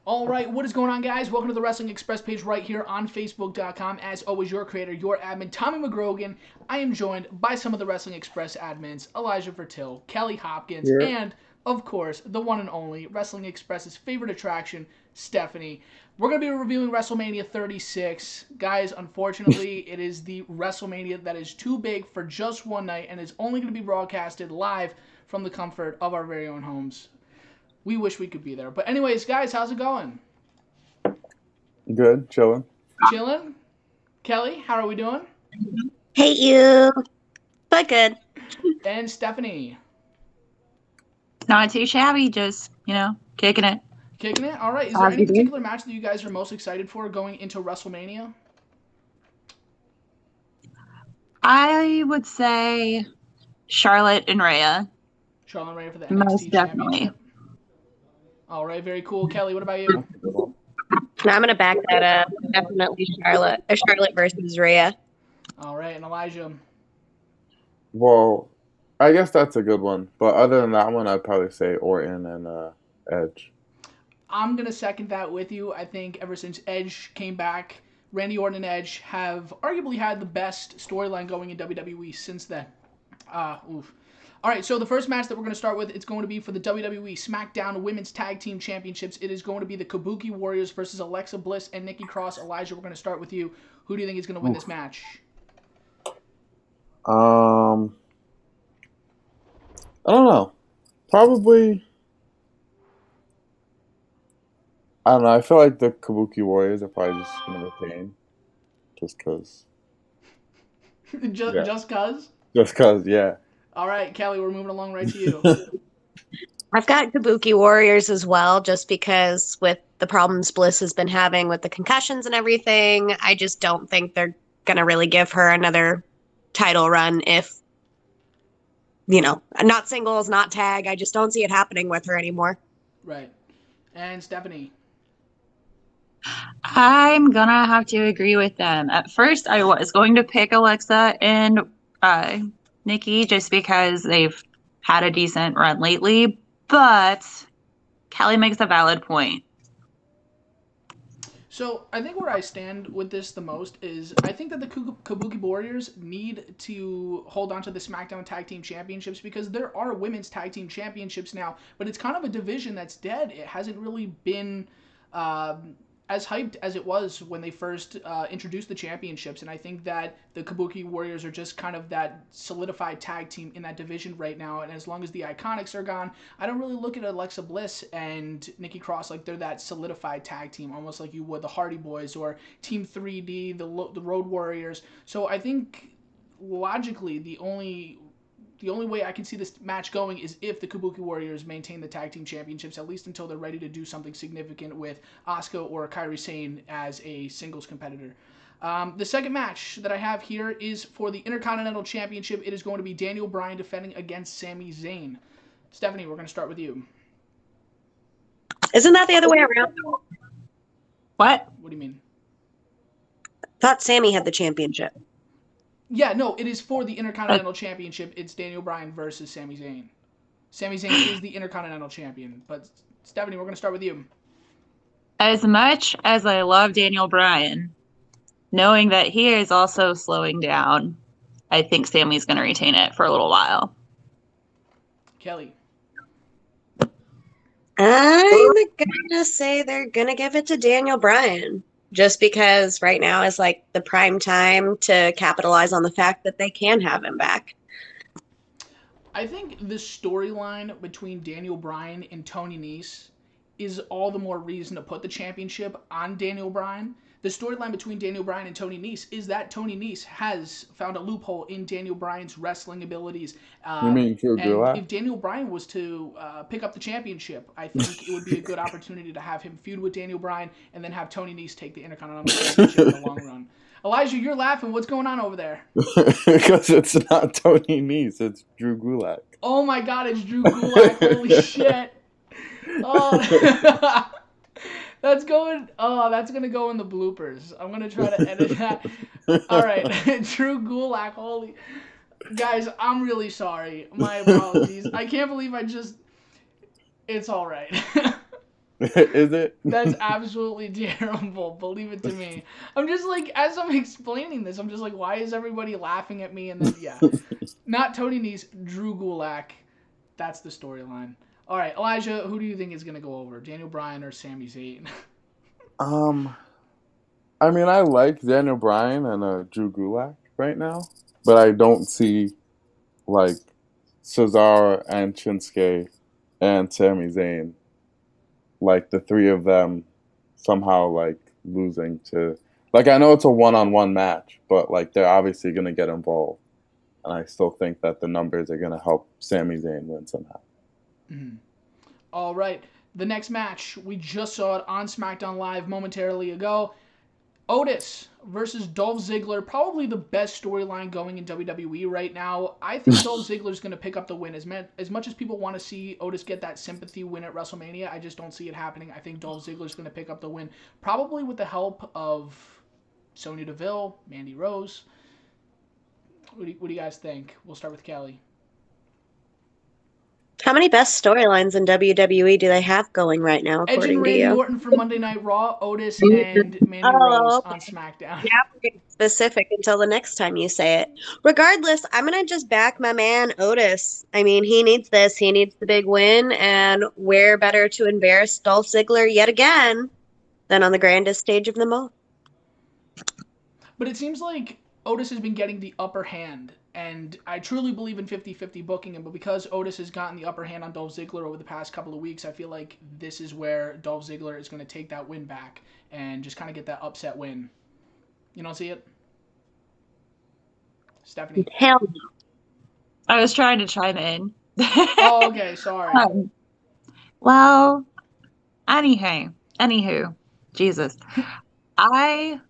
All right, what is going on, guys? Welcome to the Wrestling Express page right here on Facebook.com. As always, your creator, your admin, Tommy McGrogan. I am joined by some of the Wrestling Express admins, Elijah Vertil, Kelly Hopkins, Yeah. and, of course, the one and only Wrestling Express's favorite attraction, Stephanie. We're going to be reviewing WrestleMania 36. Guys, unfortunately, it is the WrestleMania that is too big for just one night and is only going to be broadcasted live from the comfort of our very own homes. We wish we could be there. But anyways, guys, how's it going? Good, chilling. Chilling? Kelly, how are we doing? Hate you, but good. And Stephanie. Not too shabby, just, kicking it. Kicking it? All right. Is there any particular match that you guys are most excited for going into WrestleMania? I would say Charlotte and Rhea. Charlotte and Rhea for the Most NXT definitely. Championship. All right, very cool. Kelly, what about you? And I'm gonna back that up. Definitely Charlotte. Charlotte versus Rhea. All right, and Elijah. Well, I guess that's a good one. But other than that one, I'd probably say Orton and Edge. I'm going to second that with you. I think ever since Edge came back, Randy Orton and Edge have arguably had the best storyline going in WWE since then. All right, so the first match that we're going to start with, it's going to be for the WWE SmackDown Women's Tag Team Championships. It is going to be the Kabuki Warriors versus Alexa Bliss and Nikki Cross. Elijah, we're going to start with you. Who do you think is going to win this match? I don't know. Probably. I don't know. I feel like the Kabuki Warriors are probably just gonna retain, just cause. Just cause? Just cause, yeah. All right, Kelly, we're moving along right to you. I've got Kabuki Warriors as well, just because with the problems Bliss has been having with the concussions and everything, I just don't think they're gonna really give her another title run if, not singles, not tag. I just don't see it happening with her anymore. Right. And Stephanie. I'm gonna have to agree with them. At first, I was going to pick Alexa and Nikki just because they've had a decent run lately, but Kelly makes a valid point. So I think where I stand with this the most is I think that the Kabuki Warriors need to hold on to the SmackDown Tag Team Championships because there are women's tag team championships now, but it's kind of a division that's dead. It hasn't really been as hyped as it was when they first introduced the championships, and I think that the Kabuki Warriors are just kind of that solidified tag team in that division right now, and as long as the Iconics are gone, I don't really look at Alexa Bliss and Nikki Cross like they're that solidified tag team, almost like you would the Hardy Boys or Team 3D, the Road Warriors. So I think logically the only way I can see this match going is if the Kabuki Warriors maintain the tag team championships, at least until they're ready to do something significant with Asuka or Kairi Sane as a singles competitor. The second match that I have here is for the Intercontinental Championship. It is going to be Daniel Bryan defending against Sami Zayn. Stephanie, we're going to start with you. Isn't that the other way around? What? What do you mean? I thought Sammy had the championship. Yeah, no, it is for the Intercontinental Championship. It's Daniel Bryan versus Sami Zayn. Sami Zayn is the Intercontinental Champion. But Stephanie, we're going to start with you. As much as I love Daniel Bryan, knowing that he is also slowing down, I think Sammy's going to retain it for a little while. Kelly. I'm gonna say they're gonna give it to Daniel Bryan. Just because right now is like the prime time to capitalize on the fact that they can have him back. I think the storyline between Daniel Bryan and Tony Nese is all the more reason to put the championship on Daniel Bryan. The storyline between Daniel Bryan and Tony Nese is that Tony Nese has found a loophole in Daniel Bryan's wrestling abilities. You mean Drew And Gulak? if Daniel Bryan was to pick up the championship, I think it would be a good opportunity to have him feud with Daniel Bryan and then have Tony Nese take the Intercontinental Championship in the long run. Elijah, you're laughing. What's going on over there? Because it's not Tony Nese, it's Drew Gulak. Oh my God, it's Drew Gulak. Holy shit. Oh, that's gonna go in the bloopers. I'm gonna try to edit that. All right, Drew Gulak. Holy, guys, I'm really sorry. My apologies. I can't believe I just. It's all right. Is it? That's absolutely terrible. Believe it to me. I'm just like, as I'm explaining this, I'm just like, why is everybody laughing at me? And then, yeah, not Tony Nese, Drew Gulak. That's the storyline. All right, Elijah, who do you think is going to go over? Daniel Bryan or Sami Zayn? um, I mean, I like Daniel Bryan and Drew Gulak right now, but I don't see like Cesaro and Shinsuke and Sami Zayn, like the three of them somehow like losing to, like, I know it's a one-on-one match, but like they're obviously gonna get involved, and I still think that the numbers are gonna help Sami Zayn win somehow. Mhm. All right, the next match, we just saw it on SmackDown Live momentarily ago. Otis versus Dolph Ziggler, probably the best storyline going in WWE right now. I think Dolph Ziggler's going to pick up the win. As much as people want to see Otis get that sympathy win at WrestleMania, I just don't see it happening. I think Dolph Ziggler's going to pick up the win, probably with the help of Sonya Deville, Mandy Rose. What do you guys think? We'll start with Kelly. How many best storylines in WWE do they have going right now, Edge and according to Randy you? Orton for Monday Night Raw, Otis and Mandy Oh, Rose on okay. SmackDown. Now we're getting specific until the next time you say it. Regardless, I'm gonna just back my man Otis. I mean, he needs this. He needs the big win, and where better to embarrass Dolph Ziggler yet again than on the grandest stage of them all? But it seems like Otis has been getting the upper hand, and I truly believe in 50-50 booking him, but because Otis has gotten the upper hand on Dolph Ziggler over the past couple of weeks, I feel like this is where Dolph Ziggler is going to take that win back and just kind of get that upset win. You don't see it? Stephanie? Hell no. I was trying to chime in. Oh, okay, sorry. Um, well, anywho, Jesus. I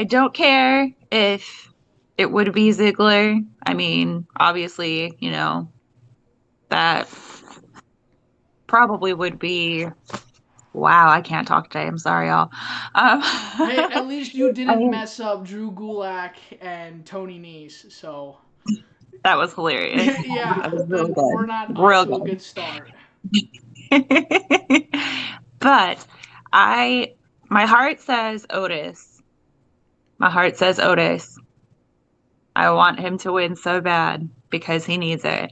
don't care if it would be Ziggler. I mean, obviously, that probably would be. Wow, I can't talk today. I'm sorry, y'all. Um, Hey, at least you I didn't mean, mess up Drew Gulak and Tony Nese, so that was hilarious. yeah, That was real then we're not good. off Real to a good. good start. But I, my heart says Otis. My heart says Otis. I want him to win so bad because he needs it.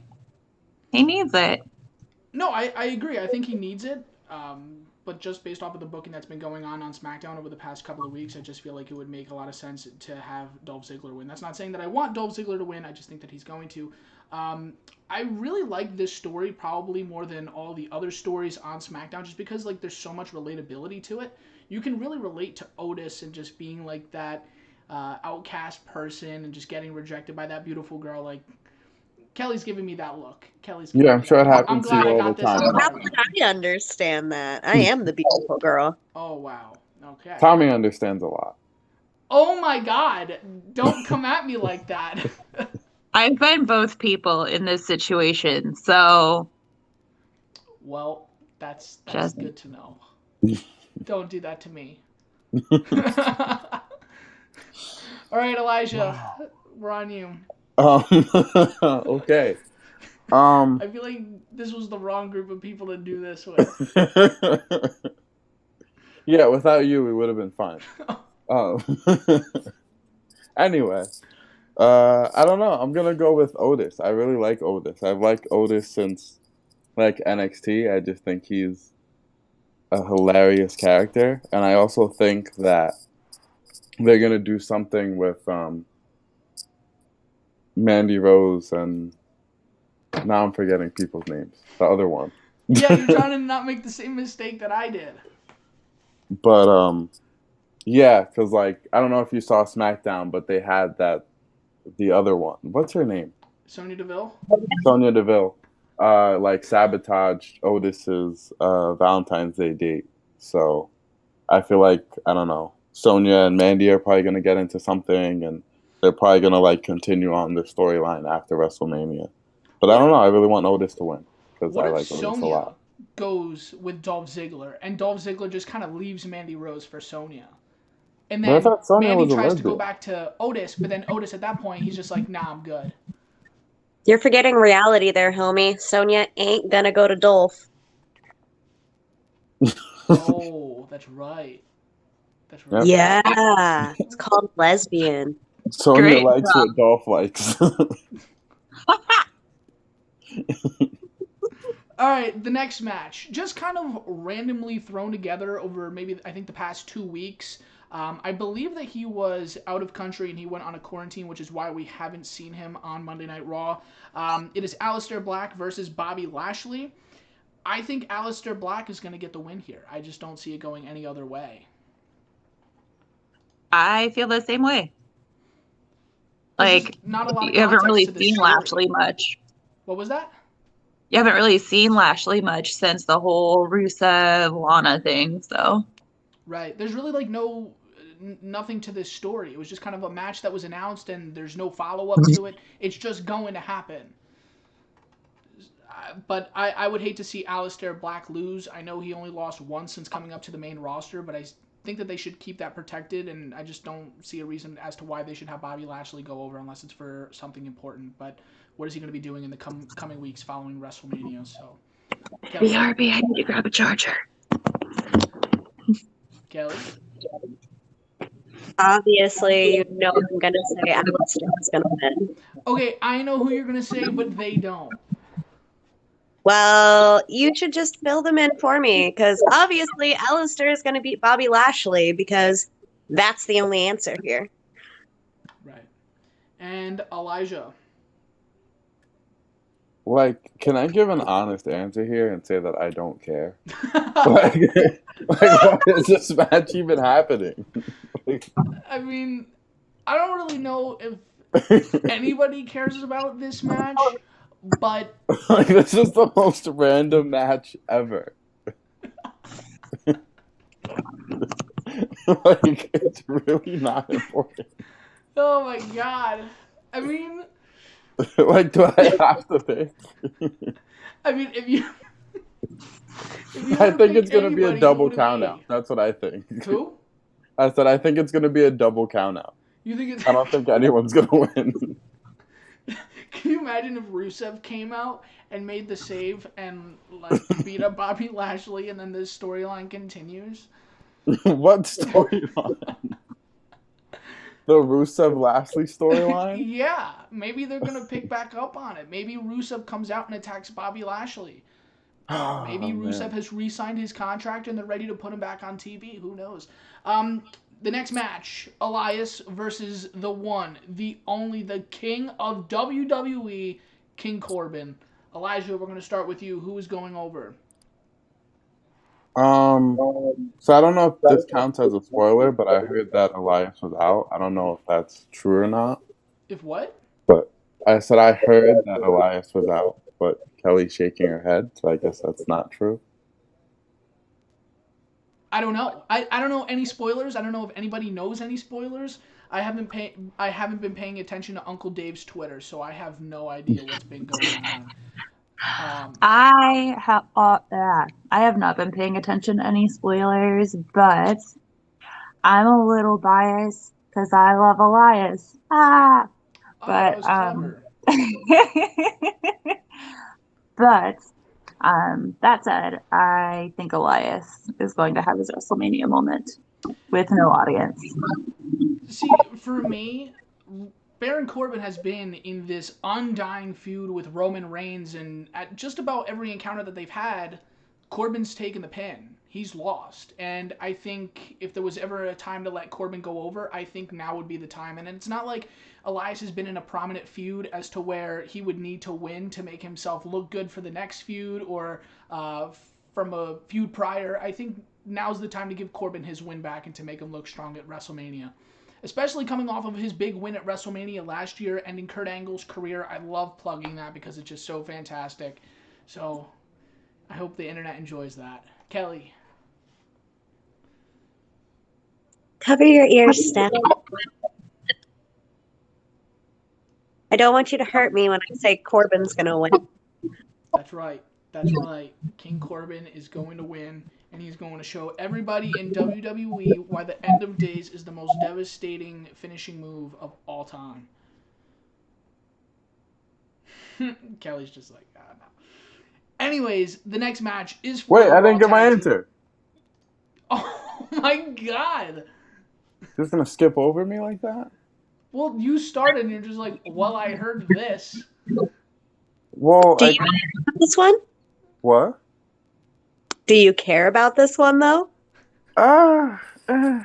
He needs it. No, I agree. I think he needs it. But just based off of the booking that's been going on SmackDown over the past couple of weeks, I just feel like it would make a lot of sense to have Dolph Ziggler win. That's not saying that I want Dolph Ziggler to win. I just think that he's going to. I really like this story probably more than all the other stories on SmackDown, just because like there's so much relatability to it. You can really relate to Otis and just being like that outcast person and just getting rejected by that beautiful girl. Like Kelly's giving me that look. Kelly's Yeah, giving I'm me sure that it look. I'm happens to glad you I all the got this time. out of How the way. can I understand that? I am the beautiful girl. Oh wow. Okay. Tommy understands a lot. Oh my God! Don't come at me like that. I've been both people in this situation, so Well, that's just good to know. Don't do that to me. All right, Elijah, Wow. we're on you. Um, okay. Um, I feel like this was the wrong group of people to do this with. yeah, without you, we would have been fine. Anyway, I don't know. I'm gonna go with Otis. I really like Otis. I've liked Otis since like NXT. I just think he's a hilarious character, and I also think that they're gonna do something with Mandy Rose and now I'm forgetting people's names. The other one. Yeah, you're trying to not make the same mistake that I did. But yeah, because like I don't know if you saw SmackDown, but they had that the other one. What's her name? Sonya Deville. Sonya Deville. Like sabotaged Otis's Valentine's Day date. So I feel like I don't know. Sonya and Mandy are probably gonna get into something, and they're probably gonna like continue on the storyline after WrestleMania. But I What don't if know. I really want Otis to win because what I if like Otis a Sonya lot. goes with Dolph Ziggler and Dolph Ziggler just kind of leaves Mandy Rose for Sonya? And But I then thought Sonya Mandy was a tries to go lesbian. back to Otis, but then Otis at that point he's just like, "Nah, I'm good." You're forgetting reality there, homie. Sonya ain't gonna go to Dolph. Oh, that's right. That's Yep. right. Yeah, it's called Lesbian. Sonya Great likes job. what Dolph likes. All right, the next match, just kind of randomly thrown together over maybe I think the past 2 weeks. I believe that he was out of country and he went on a quarantine, which is why we haven't seen him on Monday Night Raw. It is Aleister Black versus Bobby Lashley. I think Aleister Black is going to get the win here. I just don't see it going any other way. I feel the same way. There's Like, just not a lot of you haven't context really to this seen story. Lashley much. What was that? You haven't really seen Lashley much since the whole Rusev Lana thing, so. Right. There's really like nothing to this story. It was just kind of a match that was announced and there's no follow up to it. It's just going to happen. But I would hate to see Aleister Black lose. I know he only lost once since coming up to the main roster, but I think that they should keep that protected, and I just don't see a reason as to why they should have Bobby Lashley go over unless it's for something important. But what is he going to be doing in the coming weeks following WrestleMania? So, Kelly. BRB, I need to grab a charger. Kelly? Obviously, you know I'm gonna say Alistair's gonna win. Okay, I know who you're going to say, but they don't. Well, you should just fill them in for me, because obviously Alistair is gonna beat Bobby Lashley because that's the only answer here. Right. And Elijah. Like, can I give an honest answer here and say that I don't care? Like, why is this match even happening? I mean, I don't really know if anybody cares about this match, but Like, this is the most random match ever. Like, it's really not important. oh my god. I mean, Like, do I have to pick? if you I were to think pick it's gonna be a anybody, who double would it count be? out. That's what I think. Who? I said I think it's gonna be a double count out. You think it's I don't think anyone's gonna win. Can you imagine if Rusev came out and made the save and like beat up Bobby Lashley and then this storyline continues? What storyline? The Rusev Lashley storyline? Yeah, maybe they're gonna pick back up on it. Maybe Rusev comes out and attacks Bobby Lashley. Maybe Oh, Rusev man. has re-signed his contract and they're ready to put him back on TV. Who knows? The next match, Elias versus the one, the only, the king of WWE, King Corbin. Elijah, we're going to start with you. Who is going over? So I don't know if this counts as a spoiler, but I heard that Elias was out. I don't know if that's true or not. If what? But I said I heard that Elias was out, but Kelly's shaking her head, so I guess that's not true. I don't know. I don't know any spoilers. I don't know if anybody knows any spoilers. I haven't been paying attention to Uncle Dave's Twitter, so I have no idea what's been going on. I have not been paying attention to any spoilers, but I'm a little biased because I love Elias. That But was clever. but that said, I think Elias is going to have his WrestleMania moment with no audience. See, for me, Baron Corbin has been in this undying feud with Roman Reigns, and at just about every encounter that they've had, Corbin's taken the pin. He's lost. And I think if there was ever a time to let Corbin go over, I think now would be the time. And it's not like Elias has been in a prominent feud as to where he would need to win to make himself look good for the next feud or from a feud prior. I think now's the time to give Corbin his win back and to make him look strong at WrestleMania. Especially coming off of his big win at WrestleMania last year, ending Kurt Angle's career. I love plugging that because it's just so fantastic. So I hope the internet enjoys that. Kelly. Cover your ears, Steph. I don't want you to hurt me when I say Corbin's gonna win. That's right. That's right. King Corbin is going to win, and he's going to show everybody in WWE why the end of days is the most devastating finishing move of all time. Kelly's just like, no. Anyways, the next match is for Wait, the I Raw didn't get my Tag Team- answer. Oh my god. Just gonna skip over me like that? Well, you started and you're just like, well, I heard this. Well, Do you care about this one? what? Do you care about this one though? Uh, eh,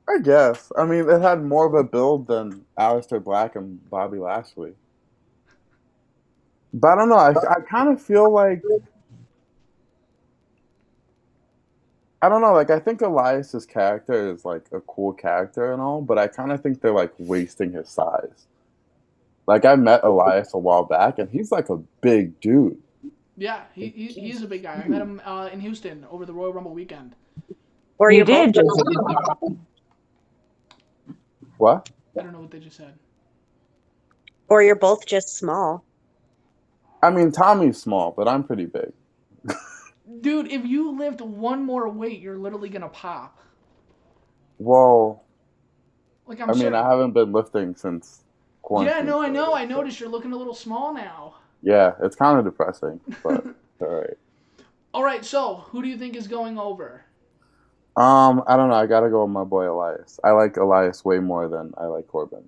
I guess. I mean, it had more of a build than Aleister Black and Bobby Lashley. But I don't know. I kind of feel like I don't know. Like I think Elias's character is like a cool character and all, but I kind of think they're like wasting his size. Like I met Elias a while back, and he's like a big dude. Yeah, he's a big guy. I met him in Houston over the Royal Rumble weekend. Or You you're both did just What? I don't know what they just said. or you're both just small. I mean, Tommy's small, but I'm pretty big. Dude, if you lift one more weight, you're literally gonna pop. Well, Like I I'm mean, I certain. haven't been lifting since Yeah, quarantine no, I know. started. I So noticed you're looking a little small now. yeah, it's kind of depressing, but all right. All right, so who do you think is going over? I don't know. I gotta go with my boy Elias. I like Elias way more than I like Corbin.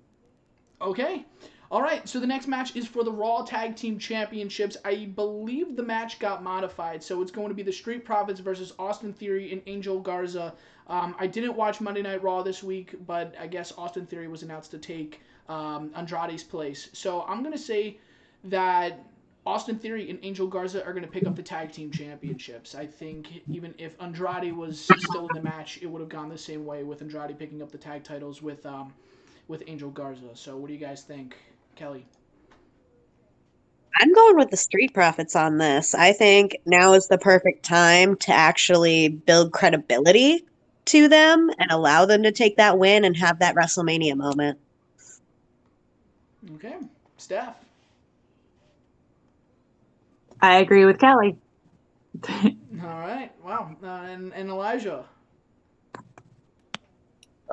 Okay. All right, so the next match is for the Raw Tag Team Championships. I believe the match got modified, so it's going to be the Street Profits versus Austin Theory and Angel Garza. I didn't watch Monday Night Raw this week, but I guess Austin Theory was announced to take Andrade's place. So I'm going to say that Austin Theory and Angel Garza are going to pick up the Tag Team Championships. I think even if Andrade was still in the match, it would have gone the same way with Andrade picking up the tag titles with Angel Garza. So what do you guys think, Kelly? I'm going with the Street Profits on this. I think now is the perfect time to actually build credibility to them and allow them to take that win and have that WrestleMania moment. Okay, Steph. I agree with Kelly. All right. Wow. And Elijah.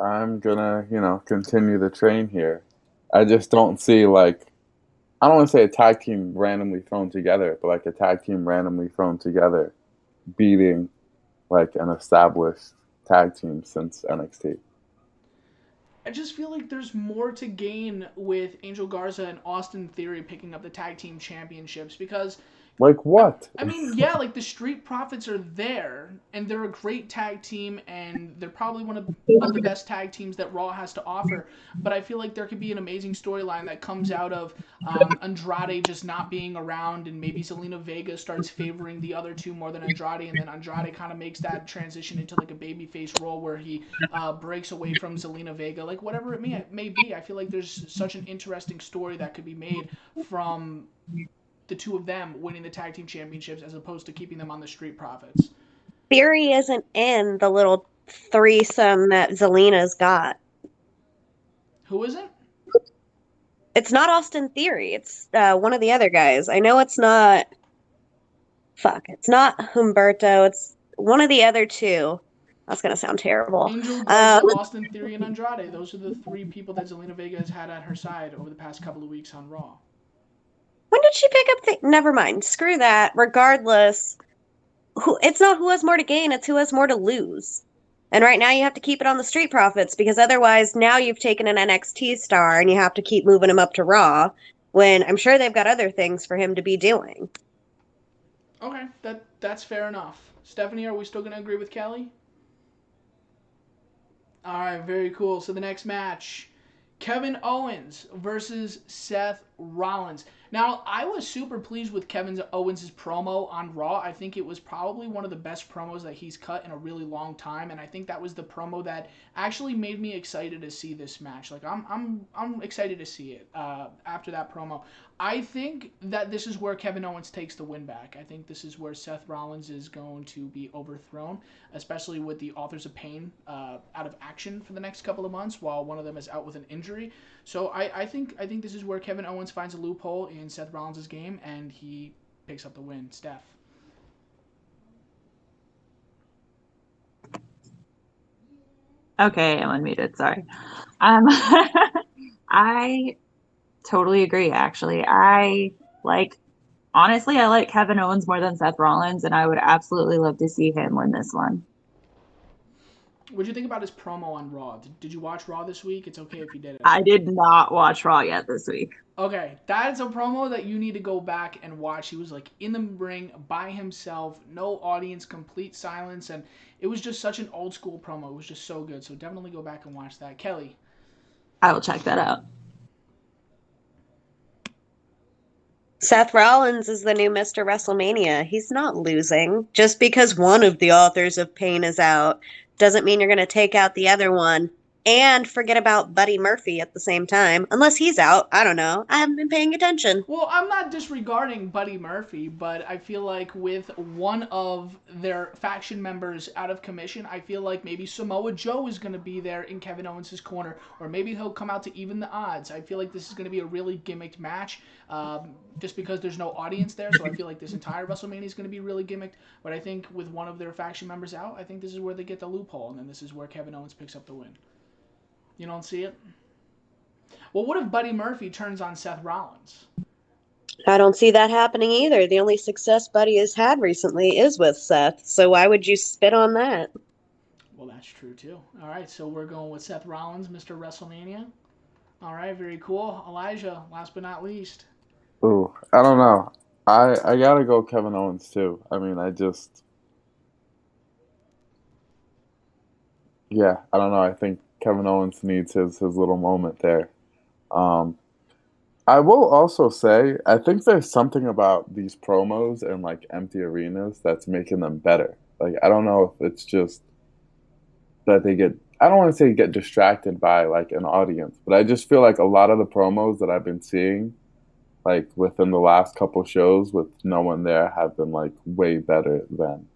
I'm gonna, continue the train here. I just don't see like I don't want to say a tag team randomly thrown together, but like a tag team randomly thrown together beating like an established tag team since NXT. I just feel like there's more to gain with Angel Garza and Austin Theory picking up the tag team championships because Like what? I mean, yeah, like the Street Profits are there, and they're a great tag team, and they're probably one of the best tag teams that Raw has to offer. But I feel like there could be an amazing storyline that comes out of Andrade just not being around, and maybe Zelina Vega starts favoring the other two more than Andrade, and then Andrade kind of makes that transition into like a babyface role where he breaks away from Zelina Vega, like whatever it may be. I feel like there's such an interesting story that could be made from the two of them winning the tag team championships as opposed to keeping them on the Street Profits. Theory isn't in the little threesome that Zelina's got. Who isn't? It's not Austin Theory. It's one of the other guys. I know it's not. Fuck. It's not Humberto. It's one of the other two. That's gonna sound terrible. Angel Garza, Austin Theory, and Andrade. Those are the three people that Zelina Vega has had at her side over the past couple of weeks on Raw. When did she pick up the? Never mind. Screw that. Regardless, it's not who has more to gain. It's who has more to lose. And right now you have to keep it on the Street Profits because otherwise now you've taken an NXT star and you have to keep moving him up to Raw when I'm sure they've got other things for him to be doing. Okay, that's fair enough. Stephanie, are we still gonna agree with Kelly? All right, very cool. So the next match, Kevin Owens versus Seth Rollins. Now, I was super pleased with Kevin Owens' promo on Raw. I think it was probably one of the best promos that he's cut in a really long time, and I think that was the promo that actually made me excited to see this match. Like, I'm excited to see it after that promo. I think that this is where Kevin Owens takes the win back. I think this is where Seth Rollins is going to be overthrown, especially with the Authors of Pain out of action for the next couple of months, while one of them is out with an injury. So I think this is where Kevin Owens finds a loophole in Seth Rollins' game, and he picks up the win. Steph. Okay, I'm unmuted. Sorry. I totally agree, actually. Honestly, I like Kevin Owens more than Seth Rollins, and I would absolutely love to see him win this one. What'd you think about his promo on Raw? Did you watch Raw this week? It's okay if you didn't. I did not watch Raw yet this week. Okay, that's a promo that you need to go back and watch. He was like in the ring by himself, no audience, complete silence, and it was just such an old school promo. It was just so good. So definitely go back and watch that. Kelly. I will check that out. Seth Rollins is the new Mr. WrestleMania. He's not losing. Just because one of the authors of pain is out doesn't mean you're going to take out the other one and forget about Buddy Murphy at the same time. Unless he's out. I don't know. I haven't been paying attention. Well, I'm not disregarding Buddy Murphy, but I feel like with one of their faction members out of commission, I feel like maybe Samoa Joe is going to be there in Kevin Owens' corner, or maybe he'll come out to even the odds. I feel like this is going to be a really gimmicked match, just because there's no audience there, so I feel like this entire WrestleMania is going to be really gimmicked, but I think with one of their faction members out, I think this is where they get the loophole, and then this is where Kevin Owens picks up the win. You don't see it? Well, what if Buddy Murphy turns on Seth Rollins? I don't see that happening either. The only success Buddy has had recently is with Seth, so why would you spit on that? Well, that's true too. All right, so we're going with Seth Rollins, Mr. WrestleMania. All right, very cool. Elijah, last but not least. Ooh, I don't know. I gotta go Kevin Owens too. I mean, yeah, I don't know. I think Kevin Owens needs his little moment there. Um, I will also say, I think there's something about these promos and like empty arenas that's making them better. Like, I don't know if it's just that they get, I don't want to say get distracted by like an audience, but I just feel like a lot of the promos that I've been seeing, like within the last couple shows with no one there, have been like way better than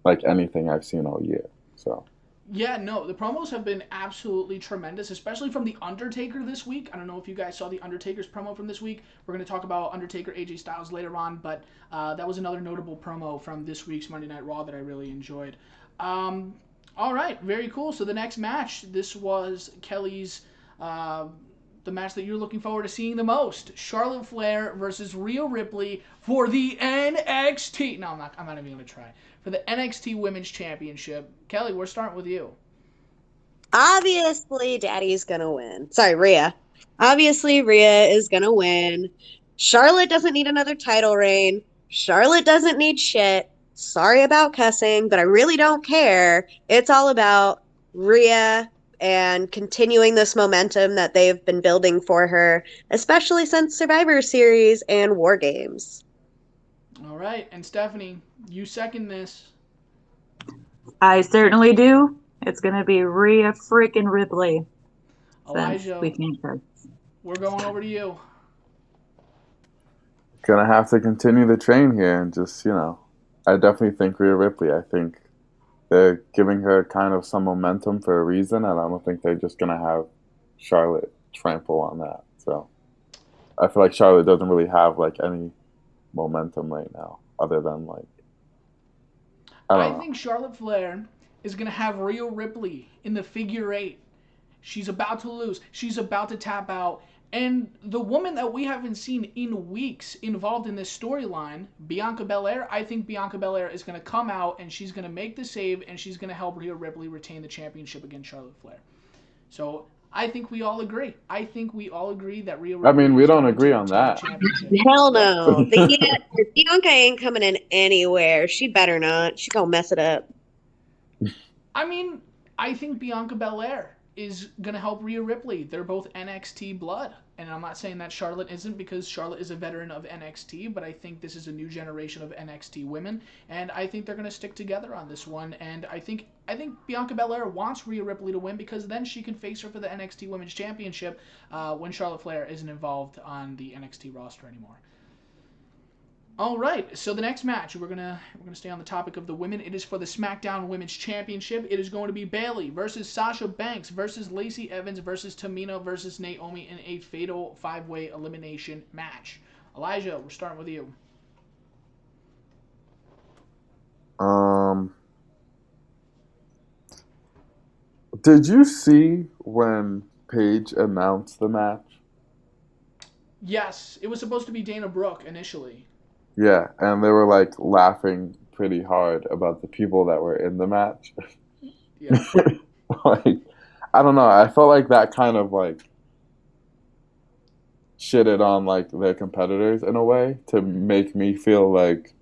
like anything I've seen all year. So. Yeah, no, the promos have been absolutely tremendous, especially from The Undertaker this week. I don't know if you guys saw The Undertaker's promo from this week. We're going to talk about Undertaker AJ Styles later on, but that was another notable promo from this week's Monday Night Raw that I really enjoyed. All right, very cool. So the next match, this was Kelly's, the match that you're looking forward to seeing the most. Charlotte Flair versus Rhea Ripley for the NXT. No, I'm not even going to try. For the NXT Women's Championship. Kelly, we're starting with you. Obviously, Daddy's gonna win. Sorry, Rhea. Obviously, Rhea is gonna win. Charlotte doesn't need another title reign. Charlotte doesn't need shit. Sorry about cussing, but I really don't care. It's all about Rhea and continuing this momentum that they've been building for her, especially since Survivor Series and War Games. All right, and Stephanie, you second this. I certainly do. It's going to be Rhea freaking Ripley. Elijah, we can't curse. We're going over to you. Gonna have to continue the train here and just, I definitely think Rhea Ripley. I think they're giving her kind of some momentum for a reason, and I don't think they're just gonna have Charlotte trample on that. So I feel like Charlotte doesn't really have like any momentum right now, other than like I think Charlotte Flair is gonna have Rhea Ripley in the figure eight. She's about to lose. She's about to tap out. And the woman that we haven't seen in weeks involved in this storyline, Bianca Belair, I think Bianca Belair is going to come out and she's going to make the save and she's going to help Rhea Ripley retain the championship against Charlotte Flair. So I think we all agree. I think we all agree that Rhea Ripley. I mean, we don't agree on that. Hell no. Bianca ain't coming in anywhere. She better not. She gonna mess it up. I mean, I think Bianca Belair is going to help Rhea Ripley. They're both NXT blood. And I'm not saying that Charlotte isn't, because Charlotte is a veteran of NXT, but I think this is a new generation of NXT women, and I think they're going to stick together on this one. And I think Bianca Belair wants Rhea Ripley to win, because then she can face her for the NXT Women's Championship when Charlotte Flair isn't involved on the NXT roster anymore. All right, so the next match, we're gonna stay on the topic of the women. It is for the SmackDown Women's Championship. It is going to be Bayley versus Sasha Banks versus Lacey Evans versus Tamina versus Naomi in a fatal 5-way elimination match. Elijah, we're starting with you. Did you see when Paige announced the match? Yes, it was supposed to be Dana Brooke initially. Yeah, and they were like laughing pretty hard about the people that were in the match. Yeah. Like, I don't know. I felt like that kind of like shitted on like their competitors in a way to make me feel like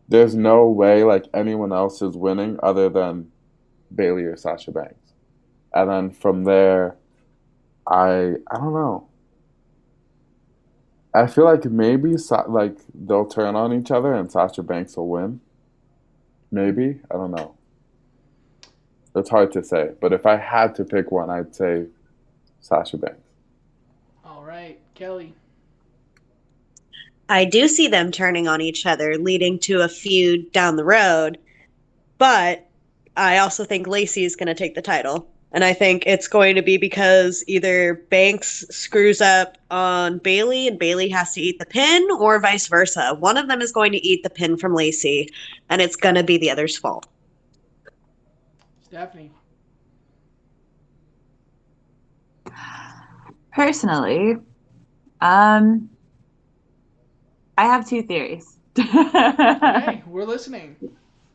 there's no way like anyone else is winning other than Bailey or Sasha Banks. And then from there, I don't know. I feel like maybe like they'll turn on each other and Sasha Banks will win. Maybe, I don't know. It's hard to say, but if I had to pick one, I'd say Sasha Banks. All right, Kelly. I do see them turning on each other, leading to a feud down the road. But I also think Lacey's going to take the title. And I think it's going to be because either Banks screws up on Bailey and Bailey has to eat the pin, or vice versa. One of them is going to eat the pin from Lacey, and it's going to be the other's fault. Stephanie. Personally, I have two theories. Okay, we're listening.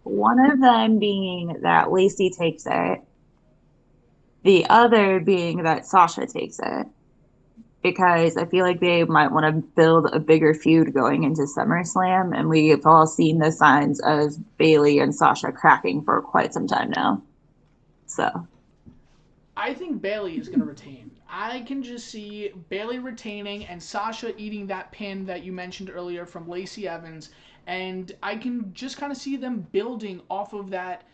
One of them being that Lacey takes it, the other being that Sasha takes it. Because I feel like they might want to build a bigger feud going into SummerSlam, and we've all seen the signs of Bailey and Sasha cracking for quite some time now. So I think Bailey is going to retain. I can just see Bailey retaining and Sasha eating that pin that you mentioned earlier from Lacey Evans, and I can just kind of see them building off of that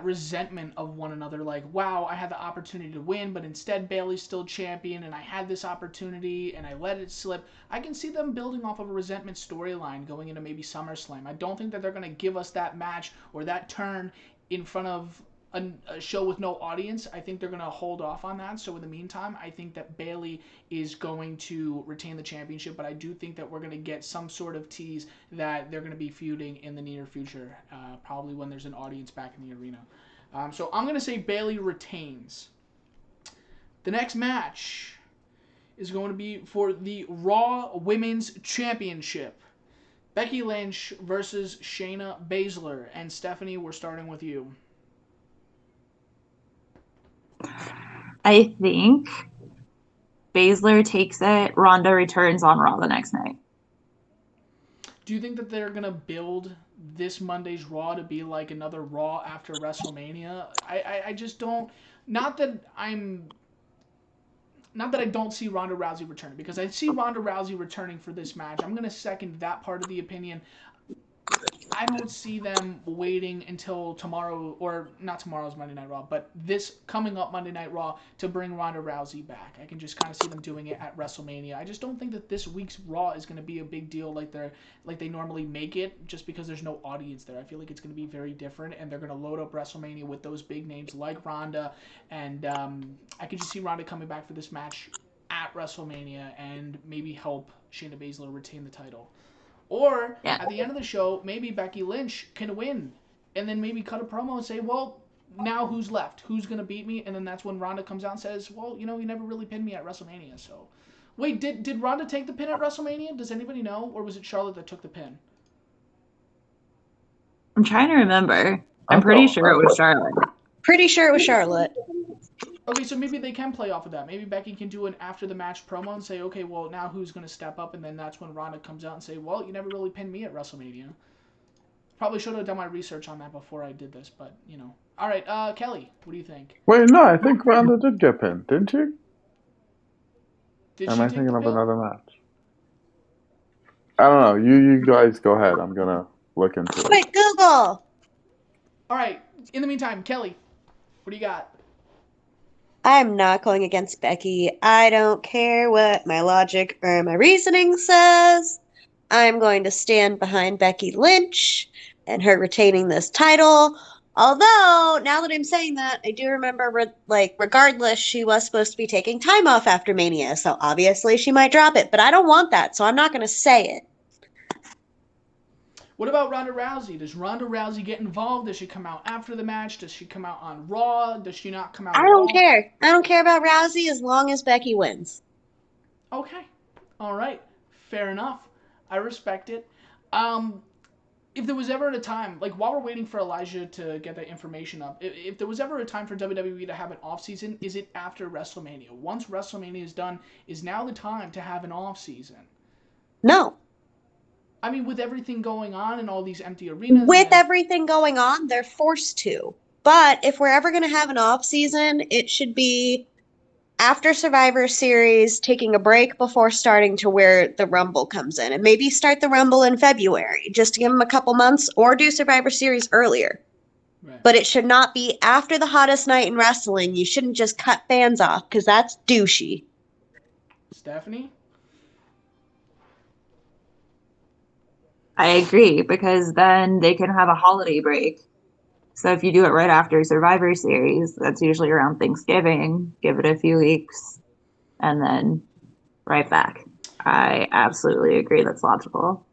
resentment of one another. Like, wow, I had the opportunity to win, but instead Bailey's still champion, and I had this opportunity and I let it slip. I can see them building off of a resentment storyline going into maybe SummerSlam. I don't think that they're going to give us that match or that turn in front of a show with no audience. I think they're going to hold off on that. So in the meantime, I think that Bailey is going to retain the championship, but I do think that we're going to get some sort of tease that they're going to be feuding in the near future, probably when there's an audience back in the arena. So I'm going to say Bailey retains. The next match is going to be for the Raw Women's Championship. Becky Lynch versus Shayna Baszler. And Stephanie, we're starting with you. I think Baszler takes it. Ronda returns on Raw the next night. Do you think that they're going to build this Monday's Raw to be like another Raw after WrestleMania? I just don't. Not that I'm. Not that I don't see Ronda Rousey returning, because I see Ronda Rousey returning for this match. I'm going to second that part of the opinion. I don't see them waiting until tomorrow, or not tomorrow's Monday Night Raw, but this coming up Monday Night Raw to bring Ronda Rousey back. I can just kind of see them doing it at WrestleMania. I just don't think that this week's Raw is going to be a big deal like they normally make it, just because there's no audience there. I feel like it's going to be very different, and they're going to load up WrestleMania with those big names like Ronda, and I could just see Ronda coming back for this match at WrestleMania and maybe help Shayna Baszler retain the title. Or Yeah. at the end of the show, maybe Becky Lynch can win, and then maybe cut a promo and say, well, now who's left? Who's going to beat me? And then that's when Ronda comes out and says, well, you never really pinned me at WrestleMania. So, wait, did Ronda take the pin at WrestleMania? Does anybody know? Or was it Charlotte that took the pin? I'm trying to remember. I'm pretty sure it was Charlotte. Pretty sure it was Charlotte. Okay, so maybe they can play off of that. Maybe Becky can do an after the match promo and say, okay, well, now who's going to step up? And then that's when Ronda comes out and say, well, you never really pinned me at WrestleMania. Probably should have done my research on that before I did this, but, All right, Kelly, what do you think? Wait, no, I think Ronda did get pinned, didn't she? Did Am she I take thinking the of pin? another match? I don't know. You guys go ahead. I'm gonna look into it. Quick, Google! All right, in the meantime, Kelly, what do you got? I'm not going against Becky. I don't care what my logic or my reasoning says. I'm going to stand behind Becky Lynch and her retaining this title. Although, now that I'm saying that, I do remember, regardless, she was supposed to be taking time off after Mania, so obviously she might drop it. But I don't want that, so I'm not going to say it. What about Ronda Rousey? Does Ronda Rousey get involved? Does she come out after the match? Does she come out on Raw? Does she not come out I at don't all? care. I don't care about Rousey as long as Becky wins. Okay. All right. Fair enough. I respect it. Um, if there was ever a time, like while we're waiting for Elijah to get that information up, if there was ever a time for WWE to have an off season, is it after WrestleMania? Once WrestleMania is done, is now the time to have an off season? No. I mean, with everything going on and all these empty arenas, With and everything going on, they're forced to. But if we're ever going to have an off season, it should be after Survivor Series, taking a break before starting to where the Rumble comes in. And maybe start the Rumble in February just to give them a couple months, or do Survivor Series earlier. right. But it should not be after the hottest night in wrestling. You shouldn't just cut fans off because that's douchey. Stephanie. I agree, because then they can have a holiday break. So if you do it right after Survivor Series, that's usually around Thanksgiving, give it a few weeks, and then right back. I absolutely agree. That's logical.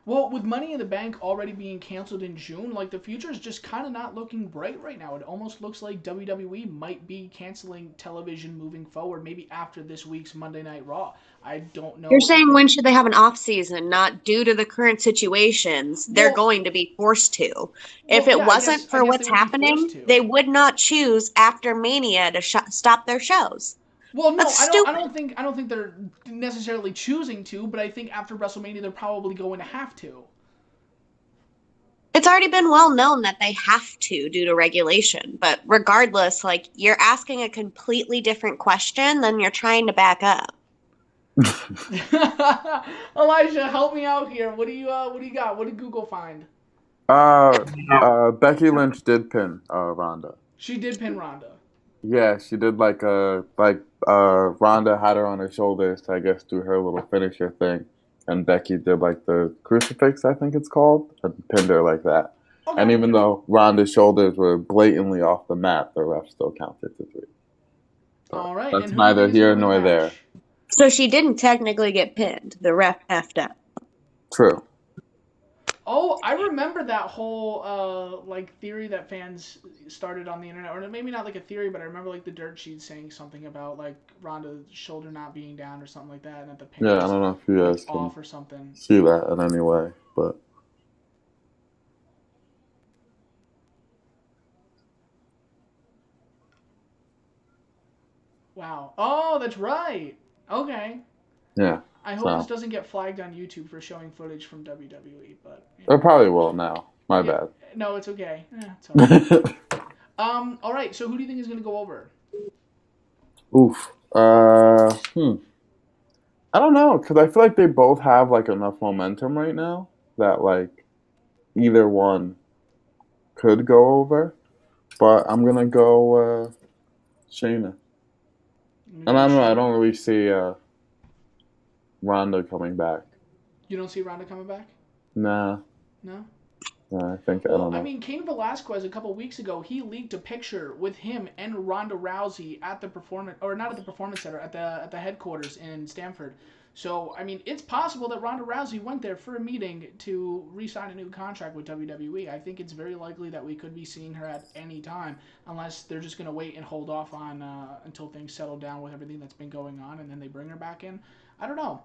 Well, with Money in the Bank already being canceled in June, like the future is just kind of not looking bright right now. It almost looks like WWE might be canceling television moving forward, maybe after this week's Monday Night Raw. I don't You're know if saying they. when should they have an off season? Not due to the current situations. They're Well, going to be forced to. If well, it yeah, wasn't I for guess they what's would be forced happening, to. they would not choose after Mania to stop their shows. Well, no, That's stupid. I don't think they're necessarily choosing to, but I think after WrestleMania they're probably going to have to. It's already been well known that they have to due to regulation. But regardless, like you're asking a completely different question than you're trying to back up. Elijah, help me out here. What do you got? What did Google find? Becky Lynch did pin Ronda. She did pin Ronda. Yeah, she did Ronda had her on her shoulders to, I guess, do her little finisher thing, and Becky did like the crucifix, I think it's called, and pinned her like that. And Okay. even though Ronda's shoulders were blatantly off the mat, the ref still counted to three. But All right. that's And who do you neither think is going here to win the nor there. match? So she didn't technically get pinned. The ref effed up. True. Oh, I remember that whole like theory that fans started on the internet, or maybe not like a theory, but I remember like the dirt sheet saying something about like Ronda's shoulder not being down or something like that, and that the pin Yeah, I was don't know if you like guys can off or something. see that in any way, but Wow. Oh, that's right. Okay. yeah. I hope this So doesn't get flagged on YouTube for showing footage from WWE, but you it know. probably will now. My Yeah. bad. No, it's okay. It's all right. All right. So who do you think is going to go over? Oof. I don't know, because I feel like they both have like enough momentum right now that like either one could go over. But I'm gonna go Shayna. I'm gonna And go I with don't know, I Shayna. don't really see Ronda coming back. You don't see Ronda coming back? Nah, No. nah, I think I Well, don't I know. mean, Cain Velasquez a couple weeks ago, he leaked a picture with him and Ronda Rousey at the performance, or not at the performance center, at the headquarters in Stamford. So, I mean, it's possible that Ronda Rousey went there for a meeting to re-sign a new contract with WWE. I think it's very likely that we could be seeing her at any time, unless they're just going to wait and hold off on until things settle down with everything that's been going on, and then they bring her back in. I don't know.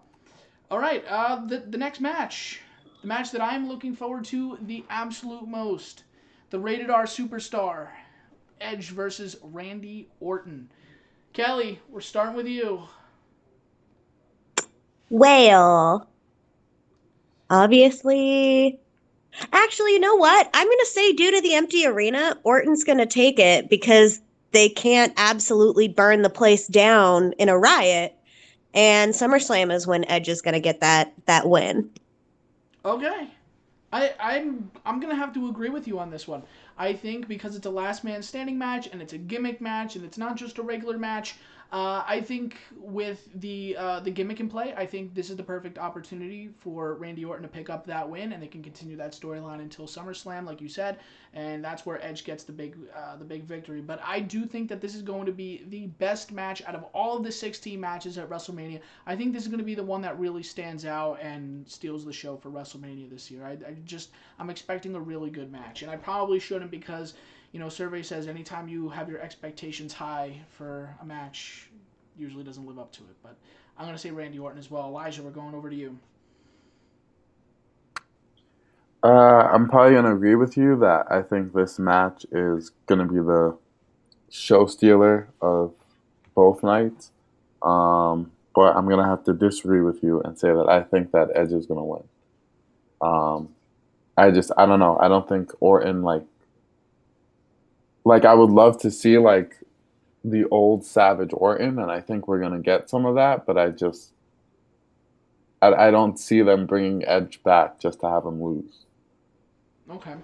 All right, the next match, the match that I'm looking forward to the absolute most, the Rated R Superstar, Edge versus Randy Orton. Kelly, we're starting with you. Well, obviously. Actually, you know what? I'm going to say, due to the empty arena, Orton's going to take it because they can't absolutely burn the place down in a riot. And SummerSlam is when Edge is going to get that win. Okay. I'm gonna have to agree with you on this one. I think because it's a last man standing match and it's a gimmick match and it's not just a regular match. I think with the gimmick in play, I think this is the perfect opportunity for Randy Orton to pick up that win, and they can continue that storyline until SummerSlam, like you said, and that's where Edge gets the big victory. But I do think that this is going to be the best match out of all of the 16 matches at WrestleMania. I think this is going to be the one that really stands out and steals the show for WrestleMania this year. I'm expecting a really good match, and I probably shouldn't because survey says anytime you have your expectations high for a match, usually doesn't live up to it. But I'm gonna say Randy Orton as well. Elijah, we're going over to you. I'm probably gonna agree with you that I think this match is gonna be the show stealer of both nights. But I'm gonna have to disagree with you and say that I think that Edge is gonna win. Um, I don't know. I don't think Orton like I would love to see like the old Savage Orton, and I think we're gonna get some of that. But I don't see them bringing Edge back just to have him lose. Okay.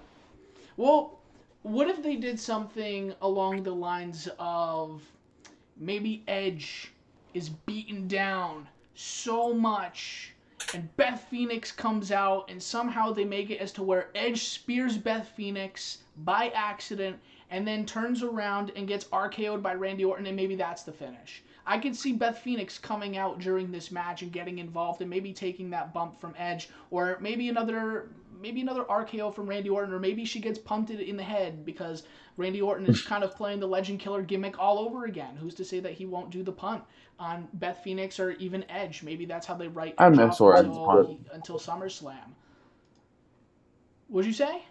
Well, what if they did something along the lines of maybe Edge is beaten down so much and Beth Phoenix comes out and somehow they make it as to where Edge spears Beth Phoenix by accident and then turns around and gets RKO'd by Randy Orton and maybe that's the finish. I could see Beth Phoenix coming out during this match and getting involved and maybe taking that bump from Edge or maybe another RKO from Randy Orton, or maybe she gets punted in the head because Randy Orton is kind of playing the Legend Killer gimmick all over again. Who's to say that he won't do the punt on Beth Phoenix or even Edge? Maybe that's how they write I Edge miss off Orton's punt. until SummerSlam. What'd you say?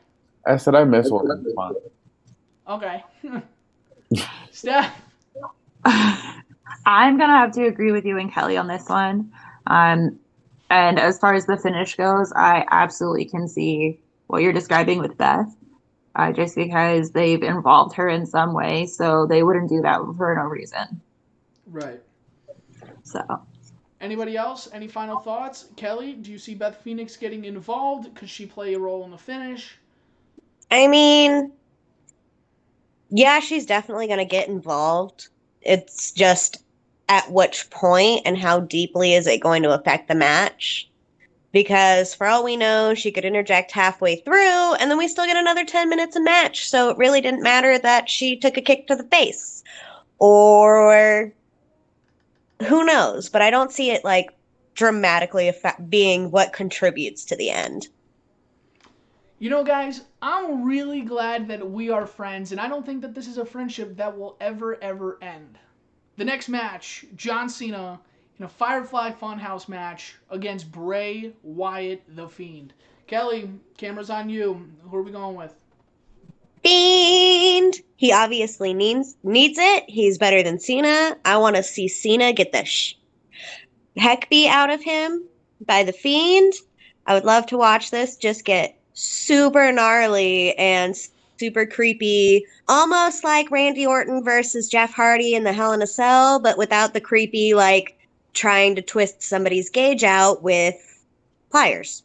I said I miss Orton's punt. Okay. Steph. I'm gonna have to agree with you and Kelly on this one. And as far as the finish goes, I absolutely can see what you're describing with Beth. Just because they've involved her in some way, so they wouldn't do that for no reason. Right. So, Anybody else? Any final thoughts? Kelly, do you see Beth Phoenix getting involved? Could she play a role in the finish? I mean, yeah, she's definitely going to get involved. It's just at which point and how deeply is it going to affect the match? Because for all we know, she could interject halfway through, and then we still get another 10 minutes of match. So it really didn't matter that she took a kick to the face. Or who knows? But I don't see it like dramatically being what contributes to the end. You know, guys, I'm really glad that we are friends, and I don't think that this is a friendship that will ever end. The next match, John Cena in a Firefly Funhouse match against Bray Wyatt, The Fiend. Kelly, camera's on you. Who are we going with? Fiend! He obviously needs it. He's better than Cena. I want to see Cena get the heck beat out of him by the Fiend. I would love to watch this just get super gnarly and super creepy, almost like Randy Orton versus Jeff Hardy in the Hell in a Cell, but without the creepy, like, trying to twist somebody's gauge out with pliers.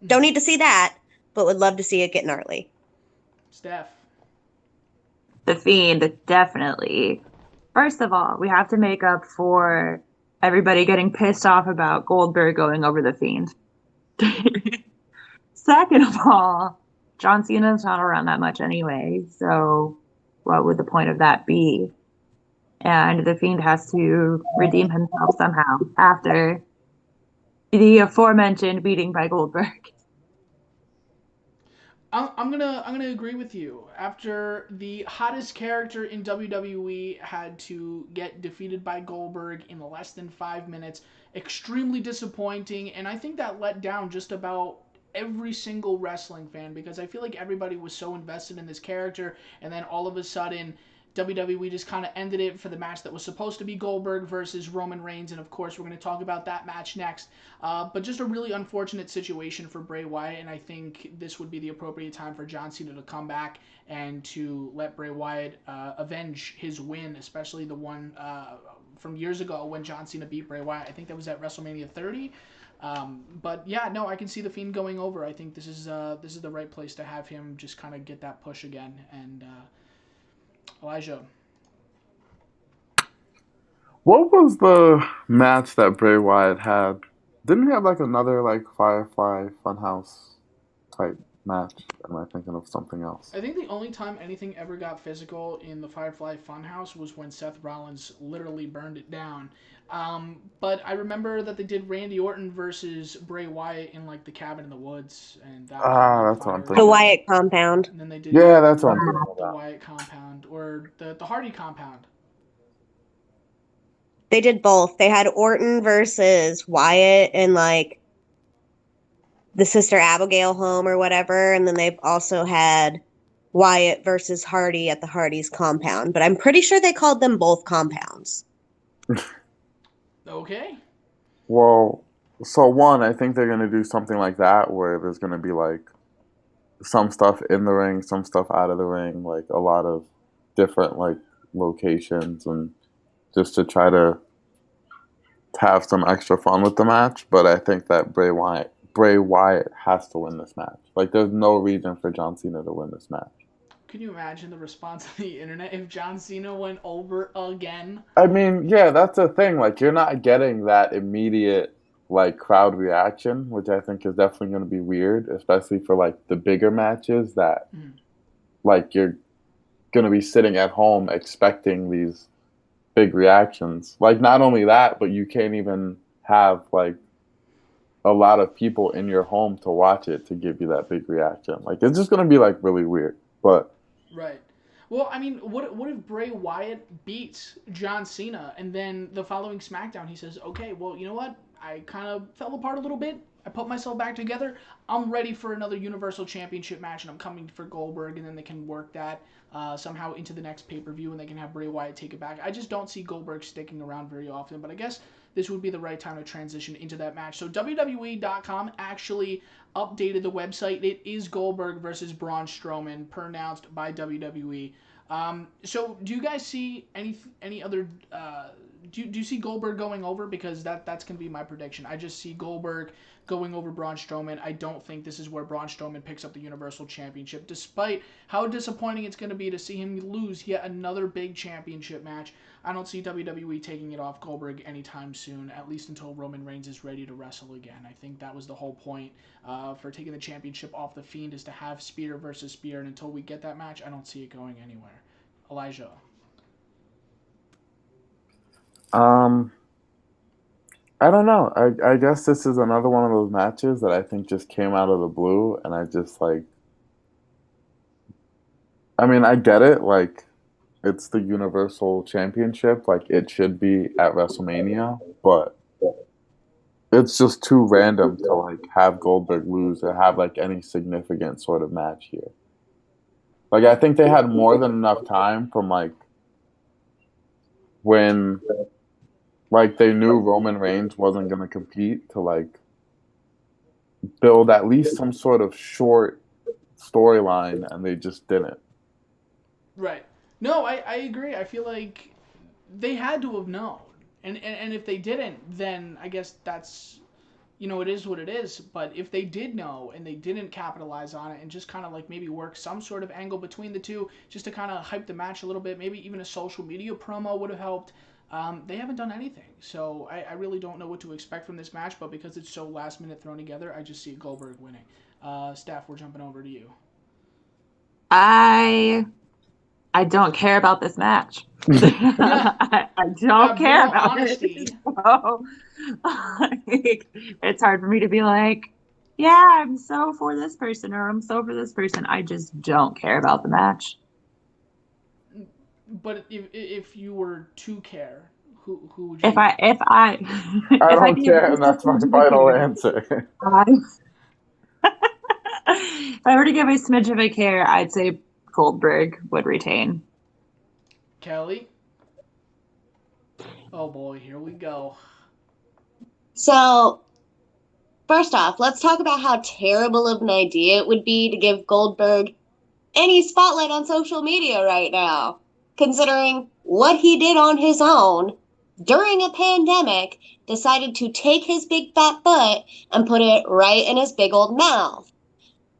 Don't need to see that, but would love to see it get gnarly. Steph. The Fiend, definitely. First of all, we have to make up for everybody getting pissed off about Goldberg going over the Fiend. Second of all, John Cena's not around that much anyway, so what would the point of that be? And the Fiend has to redeem himself somehow after the aforementioned beating by Goldberg. I'm gonna agree with you. After the hottest character in WWE had to get defeated by Goldberg in less than 5 minutes, extremely disappointing, and I think that let down just about every single wrestling fan because I feel like everybody was so invested in this character, and then all of a sudden WWE just kind of ended it for the match that was supposed to be Goldberg versus Roman Reigns, and of course we're going to talk about that match next. But just a really unfortunate situation for Bray Wyatt, and I think this would be the appropriate time for John Cena to come back and to let Bray Wyatt avenge his win, especially the one from years ago when John Cena beat Bray Wyatt. I think that was at WrestleMania 30. But yeah, no, I can see the Fiend going over. I think this is the right place to have him just kind of get that push again. And Elijah. What was the match that Bray Wyatt had? Didn't he have like another like Firefly Funhouse type match? Am I thinking of something else? I think the only time anything ever got physical in the Firefly Funhouse was when Seth Rollins literally burned it down. But I remember that they did Randy Orton versus Bray Wyatt in like the cabin in the woods, and that was Ah, really that's what I'm fire. The thinking. Wyatt compound. And then they did Yeah, that's what I'm thinking the about. Wyatt compound or the Hardy compound. They did both. They had Orton versus Wyatt in like the Sister Abigail home or whatever, and then they've also had Wyatt versus Hardy at the Hardy's compound. But I'm pretty sure they called them both compounds. Okay. Well, so one, I think they're gonna do something like that where there's gonna be like some stuff in the ring, some stuff out of the ring, like a lot of different like locations, and just to try to have some extra fun with the match. But I think that Bray Wyatt has to win this match. Like, there's no reason for John Cena to win this match. Can you imagine the response on the internet if John Cena went over again? I mean, yeah, that's the thing. Like, you're not getting that immediate like crowd reaction, which I think is definitely going to be weird, especially for like the bigger matches that like you're going to be sitting at home expecting these big reactions. Like, not only that, but you can't even have like a lot of people in your home to watch it to give you that big reaction. Like, it's just going to be like really weird. But Right. Well, I mean, what if Bray Wyatt beats John Cena and then the following SmackDown he says, okay, well, you know what? I kind of fell apart a little bit. I put myself back together. I'm ready for another Universal Championship match, and I'm coming for Goldberg, and then they can work that somehow into the next pay-per-view, and they can have Bray Wyatt take it back. I just don't see Goldberg sticking around very often, but I guess this would be the right time to transition into that match. So WWE.com actually updated the website. It is Goldberg versus Braun Strowman, pronounced by WWE. So do you guys see any other? Do you see Goldberg going over? Because that's gonna be my prediction. I just see Goldberg going over Braun Strowman. I don't think this is where Braun Strowman picks up the Universal Championship, despite how disappointing it's going to be to see him lose yet another big championship match. I don't see WWE taking it off Goldberg anytime soon, at least until Roman Reigns is ready to wrestle again. I think that was the whole point for taking the championship off The Fiend, is to have spear versus spear, and until we get that match, I don't see it going anywhere. Elijah. I don't know. I guess this is another one of those matches that I think just came out of the blue, and I just like. I mean, I get it. Like, it's the Universal Championship. Like, it should be at WrestleMania, but it's just too random to like have Goldberg lose or have like any significant sort of match here. Like, I think they had more than enough time from like when like they knew Roman Reigns wasn't going to compete to like build at least some sort of short storyline, and they just didn't. Right. No, I agree. I feel like they had to have known. And if they didn't, then I guess that's, it is what it is. But if they did know and they didn't capitalize on it and just kind of like maybe work some sort of angle between the two just to kind of hype the match a little bit, maybe even a social media promo would have helped. They haven't done anything. So I really don't know what to expect from this match, but because it's so last minute thrown together, I just see Goldberg winning. Steph, we're jumping over to you. I don't care about this match. I don't care about honesty. it. So, it's hard for me to be like, yeah, I'm so for this person or I'm so for this person. I just don't care about the match. But if you were to care, who would you? If I don't care, and that's my final answer. If I were to give a smidge of a care, I'd say Goldberg would retain. Kelly? Oh boy, here we go. So, first off, let's talk about how terrible of an idea it would be to give Goldberg any spotlight on social media right now, considering what he did on his own during a pandemic, decided to take his big fat butt and put it right in his big old mouth.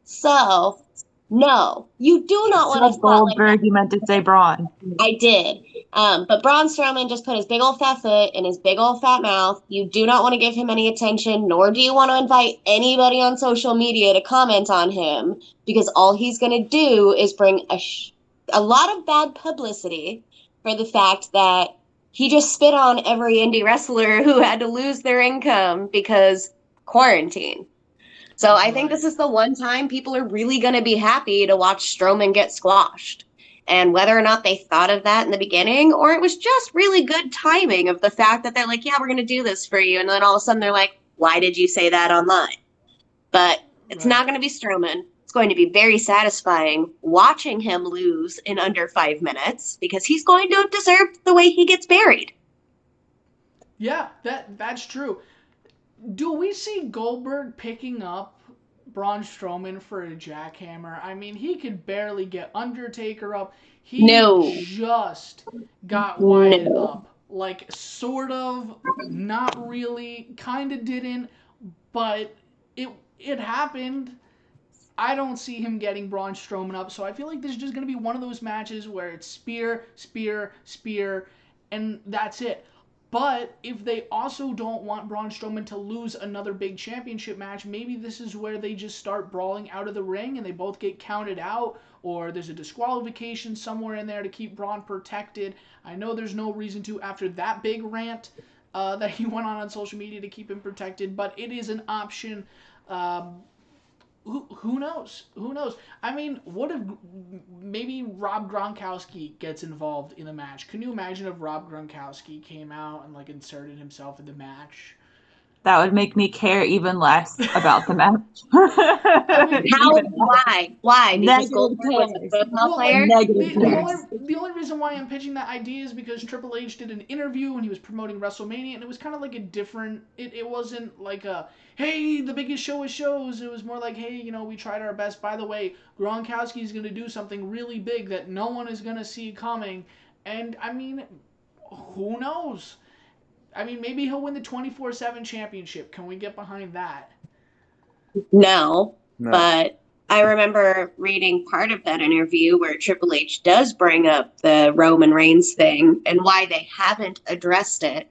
So, no, you do not want to spotlight Goldberg. You meant to say Braun. I did. But Braun Strowman just put his big old fat foot in his big old fat mouth. You do not want to give him any attention, nor do you want to invite anybody on social media to comment on him, because all he's going to do is bring a lot of bad publicity for the fact that he just spit on every indie wrestler who had to lose their income because quarantine. So I think this is the one time people are really going to be happy to watch Strowman get squashed. And whether or not they thought of that in the beginning, or it was just really good timing of the fact that they're like, yeah, we're going to do this for you. And then all of a sudden they're like, why did you say that online? But it's Right. not going to be Strowman. It's going to be very satisfying watching him lose in under 5 minutes because he's going to deserve the way he gets buried. Yeah, that's true. Do we see Goldberg picking up Braun Strowman for a jackhammer? I mean, he could barely get Undertaker up. He No, just got Wyatt no. up. Like, sort of, not really, kind of didn't, but it happened. I don't see him getting Braun Strowman up, so I feel like this is just going to be one of those matches where it's spear, spear, spear, and that's it. But if they also don't want Braun Strowman to lose another big championship match, maybe this is where they just start brawling out of the ring and they both get counted out, or there's a disqualification somewhere in there to keep Braun protected. I know there's no reason to after that big rant that he went on social media to keep him protected, but it is an option. Um, who knows? Who knows? I mean, what if maybe Rob Gronkowski gets involved in the match? Can you imagine if Rob Gronkowski came out and like inserted himself in the match? That would make me care even less about the match. I mean, How? Even less. Why? Because Negative Goldberg was a cares. football well, like player? Negative the only cares. the only reason why I'm pitching that idea is because Triple H did an interview when he was promoting WrestleMania, and it was kind of like a different. It wasn't like a hey the biggest show of shows. It was more like hey we tried our best. By the way, Gronkowski is gonna do something really big that no one is gonna see coming, and I mean, who knows? I mean, maybe he'll win the 24/7 championship. Can we get behind that? No, No. but I remember reading part of that interview where Triple H does bring up the Roman Reigns thing and why they haven't addressed it.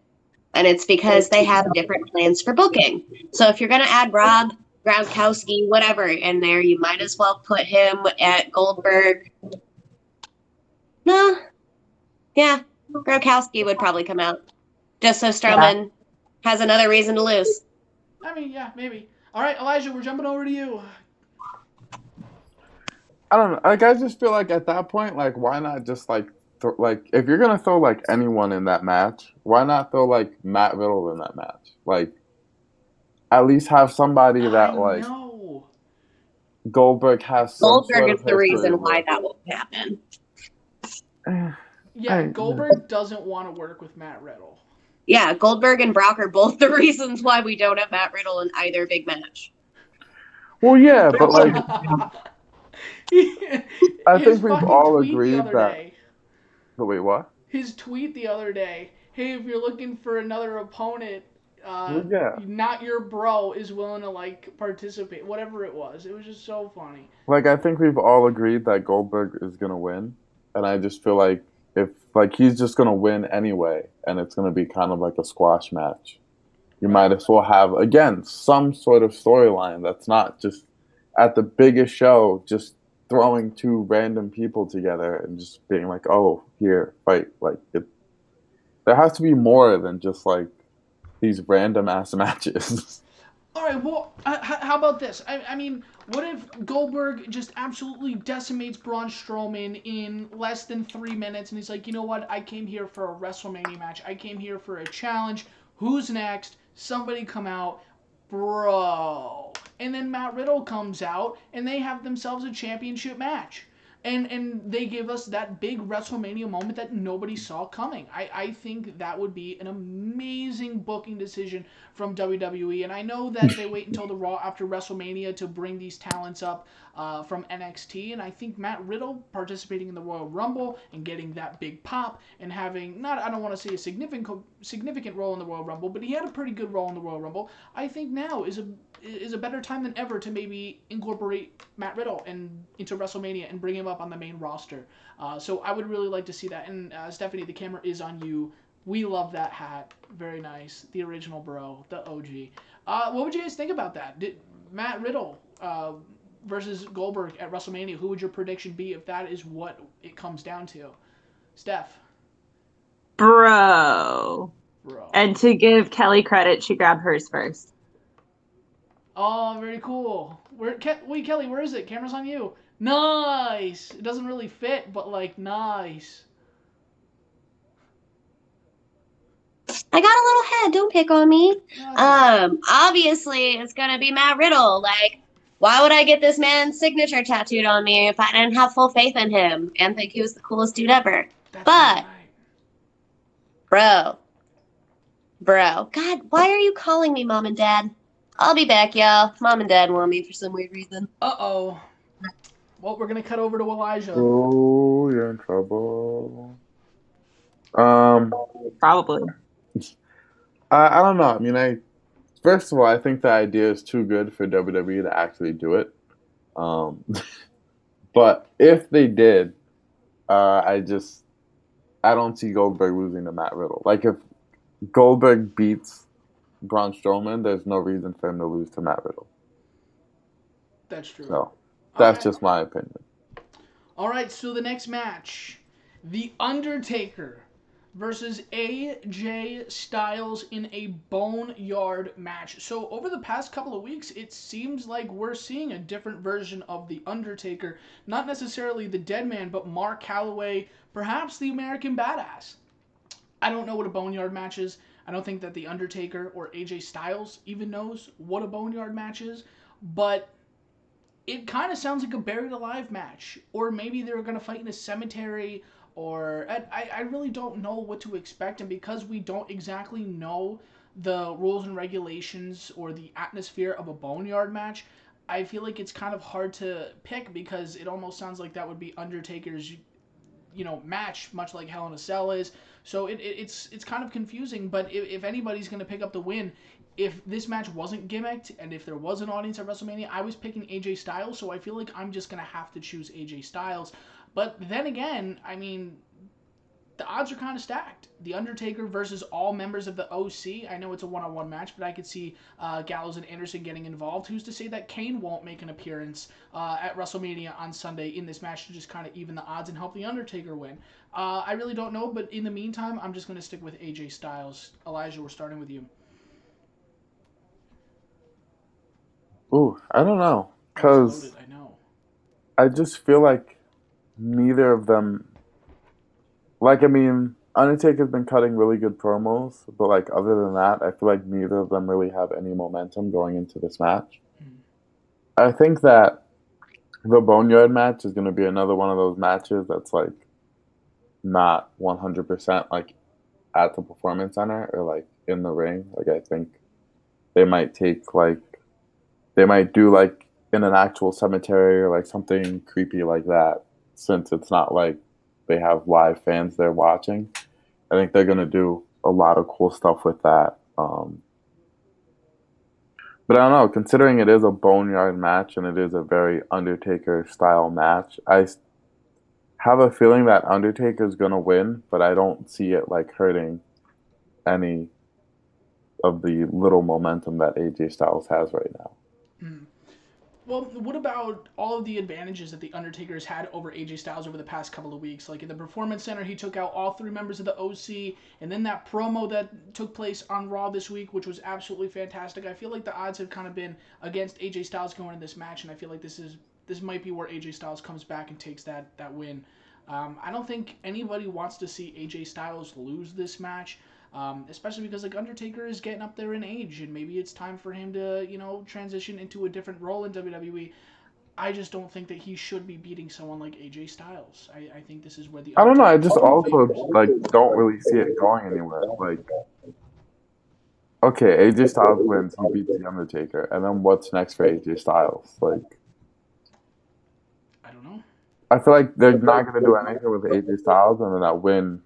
And it's because they have different plans for booking. So if you're going to add Rob, Gronkowski, whatever in there, you might as well put him at Goldberg. No, yeah, Gronkowski would probably come out just so Yeah. Strowman has another reason to lose. I mean, yeah, maybe. All right, Elijah, we're jumping over to you. I don't know. Like I just feel like at that point, like why not just like like if you're gonna throw like anyone in that match, why not throw like Matt Riddle in that match? Like at least have somebody I that like know. Goldberg has some Goldberg sort is of the history reason why with. that won't happen. Yeah, I Goldberg doesn't want to work with Matt Riddle. Yeah, Goldberg and Brock are both the reasons why we don't have Matt Riddle in either big match. well, yeah, but like I His think we've fucking all tweet the agreed other that. day. But wait, what? His tweet the other day. Hey, if you're looking for another opponent, Well, yeah. not your bro is willing to like participate. Whatever it was, it was just so funny. Like I think we've all agreed that Goldberg is gonna win, and I just feel like if like he's just gonna win anyway, and it's gonna be kind of like a squash match. You Right. might as well have again some sort of storyline that's not just at the biggest show just throwing two random people together and just being like, "Oh, here, fight!" Like there has to be more than just like these random ass matches. All right, well, how about this? I mean, what if Goldberg just absolutely decimates Braun Strowman in less than 3 minutes, and he's like, you know what? I came here for a WrestleMania match. I came here for a challenge. Who's next? Somebody come out, bro. And then Matt Riddle comes out, and they have themselves a championship match. And they give us that big WrestleMania moment that nobody saw coming. I think that would be an amazing booking decision from WWE. And I know that they wait until the Raw after WrestleMania to bring these talents up from NXT. And I think Matt Riddle participating in the Royal Rumble and getting that big pop and having not I don't want to say a significant role in the Royal Rumble, but he had a pretty good role in the Royal Rumble. I think now is a better time than ever to maybe incorporate Matt Riddle into WrestleMania and bring him up on the main roster. So I would really like to see that. And Stephanie, the camera is on you. We love that hat. Very nice. The original bro, the OG. What would you guys think about that? Matt Riddle versus Goldberg at WrestleMania. Who would your prediction be if that is what it comes down to? Steph. Bro. Bro. And to give Kelly credit, she grabbed hers first. Oh, very cool. Wait, Kelly, where is it? Camera's on you. Nice. It doesn't really fit, but like nice. I got a little head. Don't pick on me. Okay. Obviously, it's gonna be Matt Riddle. Like, why would I get this man's signature tattooed on me if I didn't have full faith in him and think he was the coolest dude ever? That's But, right. bro, God, why are you calling me mom and dad? I'll be back, y'all. Mom and dad want me for some weird reason. Uh-oh. Well, we're going to cut over to Elijah. Oh, you're in trouble. Um, Probably. I don't know. I mean, first of all, I think the idea is too good for WWE to actually do it. Um, but if they did, I don't see Goldberg losing to Matt Riddle. Like if Goldberg beats Braun Strowman, there's no reason for him to lose to Matt Riddle. That's true. So that's Okay. just my opinion. All right, so the next match, The Undertaker versus AJ Styles in a boneyard match. So over the past couple of weeks, it seems like we're seeing a different version of The Undertaker. Not necessarily the dead man, but Mark Calloway, perhaps the American Badass. I don't know what a boneyard match is. I don't think that The Undertaker or AJ Styles even knows what a boneyard match is. But it kind of sounds like a buried alive match, or maybe they're going to fight in a cemetery, or I really don't know what to expect. And because we don't exactly know the rules and regulations or the atmosphere of a boneyard match, I feel like it's kind of hard to pick because it almost sounds like that would be Undertaker's match, much like Hell in a Cell is. So it's kind of confusing. But if anybody's going to pick up the win, if this match wasn't gimmicked and if there was an audience at WrestleMania, I was picking AJ Styles. So I feel like I'm just going to have to choose AJ Styles. But then again, I mean, the odds are kind of stacked. The Undertaker versus all members of the OC. I know it's a one-on-one match, but I could see Gallows and Anderson getting involved. Who's to say that Kane won't make an appearance at WrestleMania on Sunday in this match to just kind of even the odds and help the Undertaker win? I really don't know, but in the meantime, I'm just going to stick with AJ Styles. Elijah, we're starting with you. Ooh, I don't know. Oh, it's loaded. Because I know. I just feel like neither of them, like, I mean, Undertaker's been cutting really good promos, but, like, other than that, I feel like neither of them really have any momentum going into this match. Hmm. I think that the Boneyard match is going to be another one of those matches that's, like, not 100% like at the performance center or like in the ring. Like I think they might take like they might do like in an actual cemetery or like something creepy like that, since it's not like they have live fans there watching. I think they're gonna do a lot of cool stuff with that. But I don't know, considering it is a boneyard match and it is a very Undertaker style match, have a feeling that Undertaker's gonna win, but I don't see it like hurting any of the little momentum that AJ Styles has right now. Hmm. Well, what about all of the advantages that the Undertaker's had over AJ Styles over the past couple of weeks? Like in the Performance Center, he took out all three members of the OC, and then that promo that took place on Raw this week, which was absolutely fantastic. I feel like the odds have kind of been against AJ Styles going in this match, and I feel like this might be where AJ Styles comes back and takes that win. I don't think anybody wants to see AJ Styles lose this match. Especially because like Undertaker is getting up there in age, and maybe it's time for him to transition into a different role in WWE. I just don't think that he should be beating someone like AJ Styles. I think this is where the I don't know. I Undertaker just is the also favorite. like don't really see it going anywhere. Like, okay, AJ Styles wins, he beats the Undertaker, and then what's next for AJ Styles? Like, I don't know. I feel like they're not gonna do anything with AJ Styles, and then that win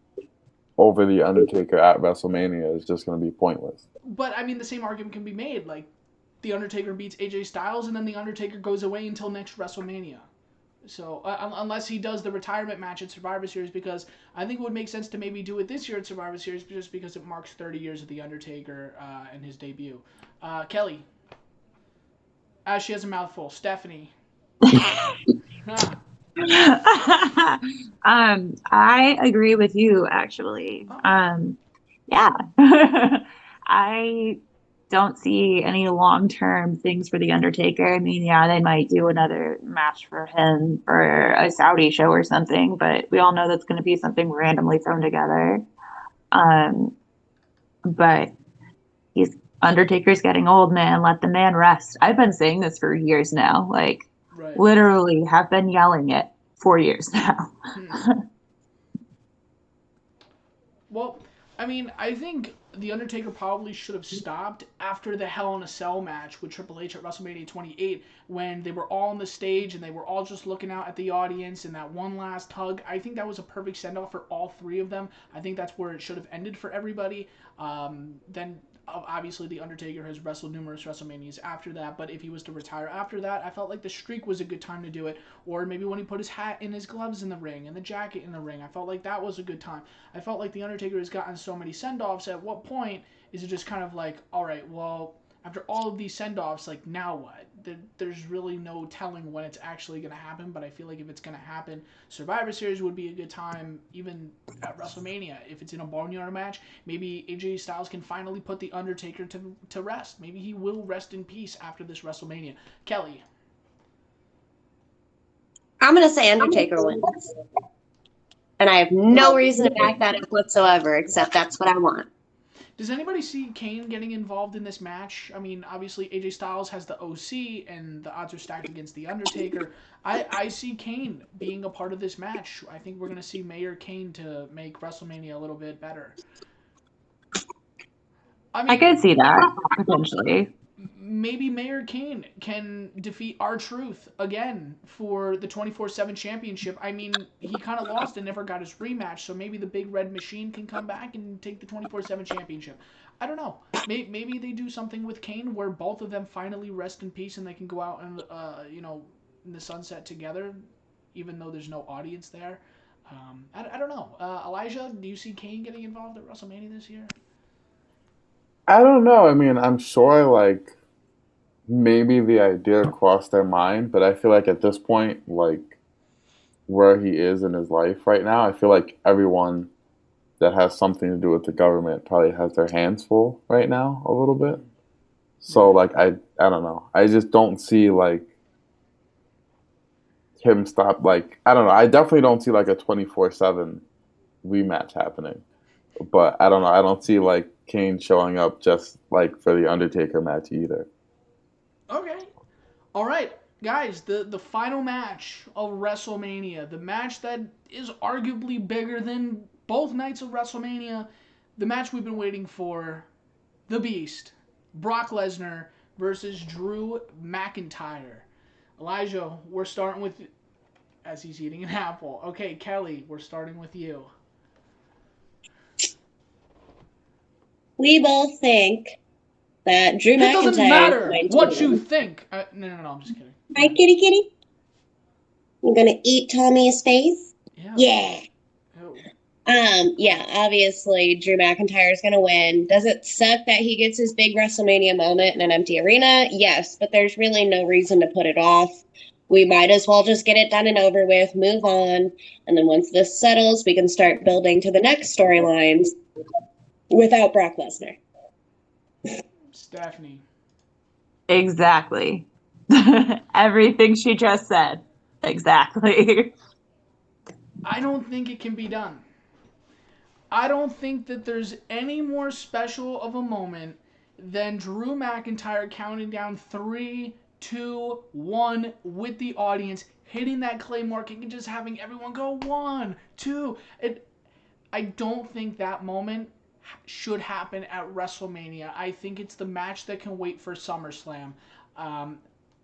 over the Undertaker at WrestleMania is just gonna be pointless. But I mean, the same argument can be made. Like, the Undertaker beats AJ Styles, and then the Undertaker goes away until next WrestleMania. So unless he does the retirement match at Survivor Series, because I think it would make sense to maybe do it this year at Survivor Series, just because it marks 30 years of the Undertaker and his debut. Kelly, as she has a mouthful. Stephanie. Huh. I agree with you actually. Oh. Yeah. I don't see any long-term things for The Undertaker. I mean, yeah, they might do another match for him for a Saudi show or something, but we all know that's going to be something randomly thrown together. Um, but he's Undertaker's getting old, man. Let the man rest. I've been saying this for years now. Like, Right. literally have been yelling it for years now. Well, I mean, I think The Undertaker probably should have stopped after the Hell in a Cell match with Triple H at WrestleMania 28 when they were all on the stage and they were all just looking out at the audience and that one last hug. I think that was a perfect send off for all three of them. I think that's where it should have ended for everybody. Then obviously The Undertaker has wrestled numerous WrestleManias after that, but if he was to retire after that, I felt like the streak was a good time to do it. Or maybe when he put his hat and his gloves in the ring and the jacket in the ring, I felt like that was a good time. I felt like The Undertaker has gotten so many send-offs. At what point is it just kind of like, all right, well, after all of these send-offs, like, now what? There's really no telling when it's actually going to happen, but I feel like if it's going to happen, Survivor Series would be a good time, even at WrestleMania. If it's in a Boneyard match, maybe AJ Styles can finally put The Undertaker to rest. Maybe he will rest in peace after this WrestleMania. Kelly. I'm going to say Undertaker wins. And I have no reason to back that up whatsoever, except that's what I want. Does anybody see Kane getting involved in this match? I mean, obviously AJ Styles has the OC, and the odds are stacked against The Undertaker. I see Kane being a part of this match. I think we're going to see Mayor Kane to make WrestleMania a little bit better. I could see that, potentially. Maybe Mayor Kane can defeat R-Truth again for the 24/7 championship. I mean, he kind of lost and never got his rematch, so maybe the Big Red Machine can come back and take the 24/7 championship. I don't know. Maybe they do something with Kane where both of them finally rest in peace and they can go out and, in the sunset together, even though there's no audience there. I don't know. Elijah, do you see Kane getting involved at WrestleMania this year? I don't know. I mean, I'm sure like maybe the idea crossed their mind, but I feel like at this point, like where he is in his life right now, I feel like everyone that has something to do with the government probably has their hands full right now a little bit. So like I don't know. I just don't see like him stop like I don't know. I definitely don't see like a 24/7 rematch happening. But I don't know. I don't see like Kane showing up just like for the Undertaker match either. Okay. All right, guys, the final match of WrestleMania, the match that is arguably bigger than both nights of WrestleMania, the match we've been waiting for, the Beast, Brock Lesnar versus Drew McIntyre. Elijah, we're starting with, as he's eating an apple. Okay, Kelly, we're starting with you. We both think that Drew McIntyre. It doesn't matter what you think. No, I'm just kidding. Hi, kitty kitty. You're gonna eat Tommy's face? Yeah. Yeah, obviously Drew McIntyre is gonna win. Does it suck that he gets his big WrestleMania moment in an empty arena? Yes, but there's really no reason to put it off. We might as well just get it done and over with, move on, and then once this settles, we can start building to the next storylines without Brock Lesnar. Stephanie. Exactly. Everything she just said. Exactly. I don't think it can be done. I don't think that there's any more special of a moment than Drew McIntyre counting down 3, 2, 1 with the audience, hitting that Claymore kick and just having everyone go 1, 2. I don't think that moment should happen at WrestleMania. I think it's the match that can wait for SummerSlam. Um,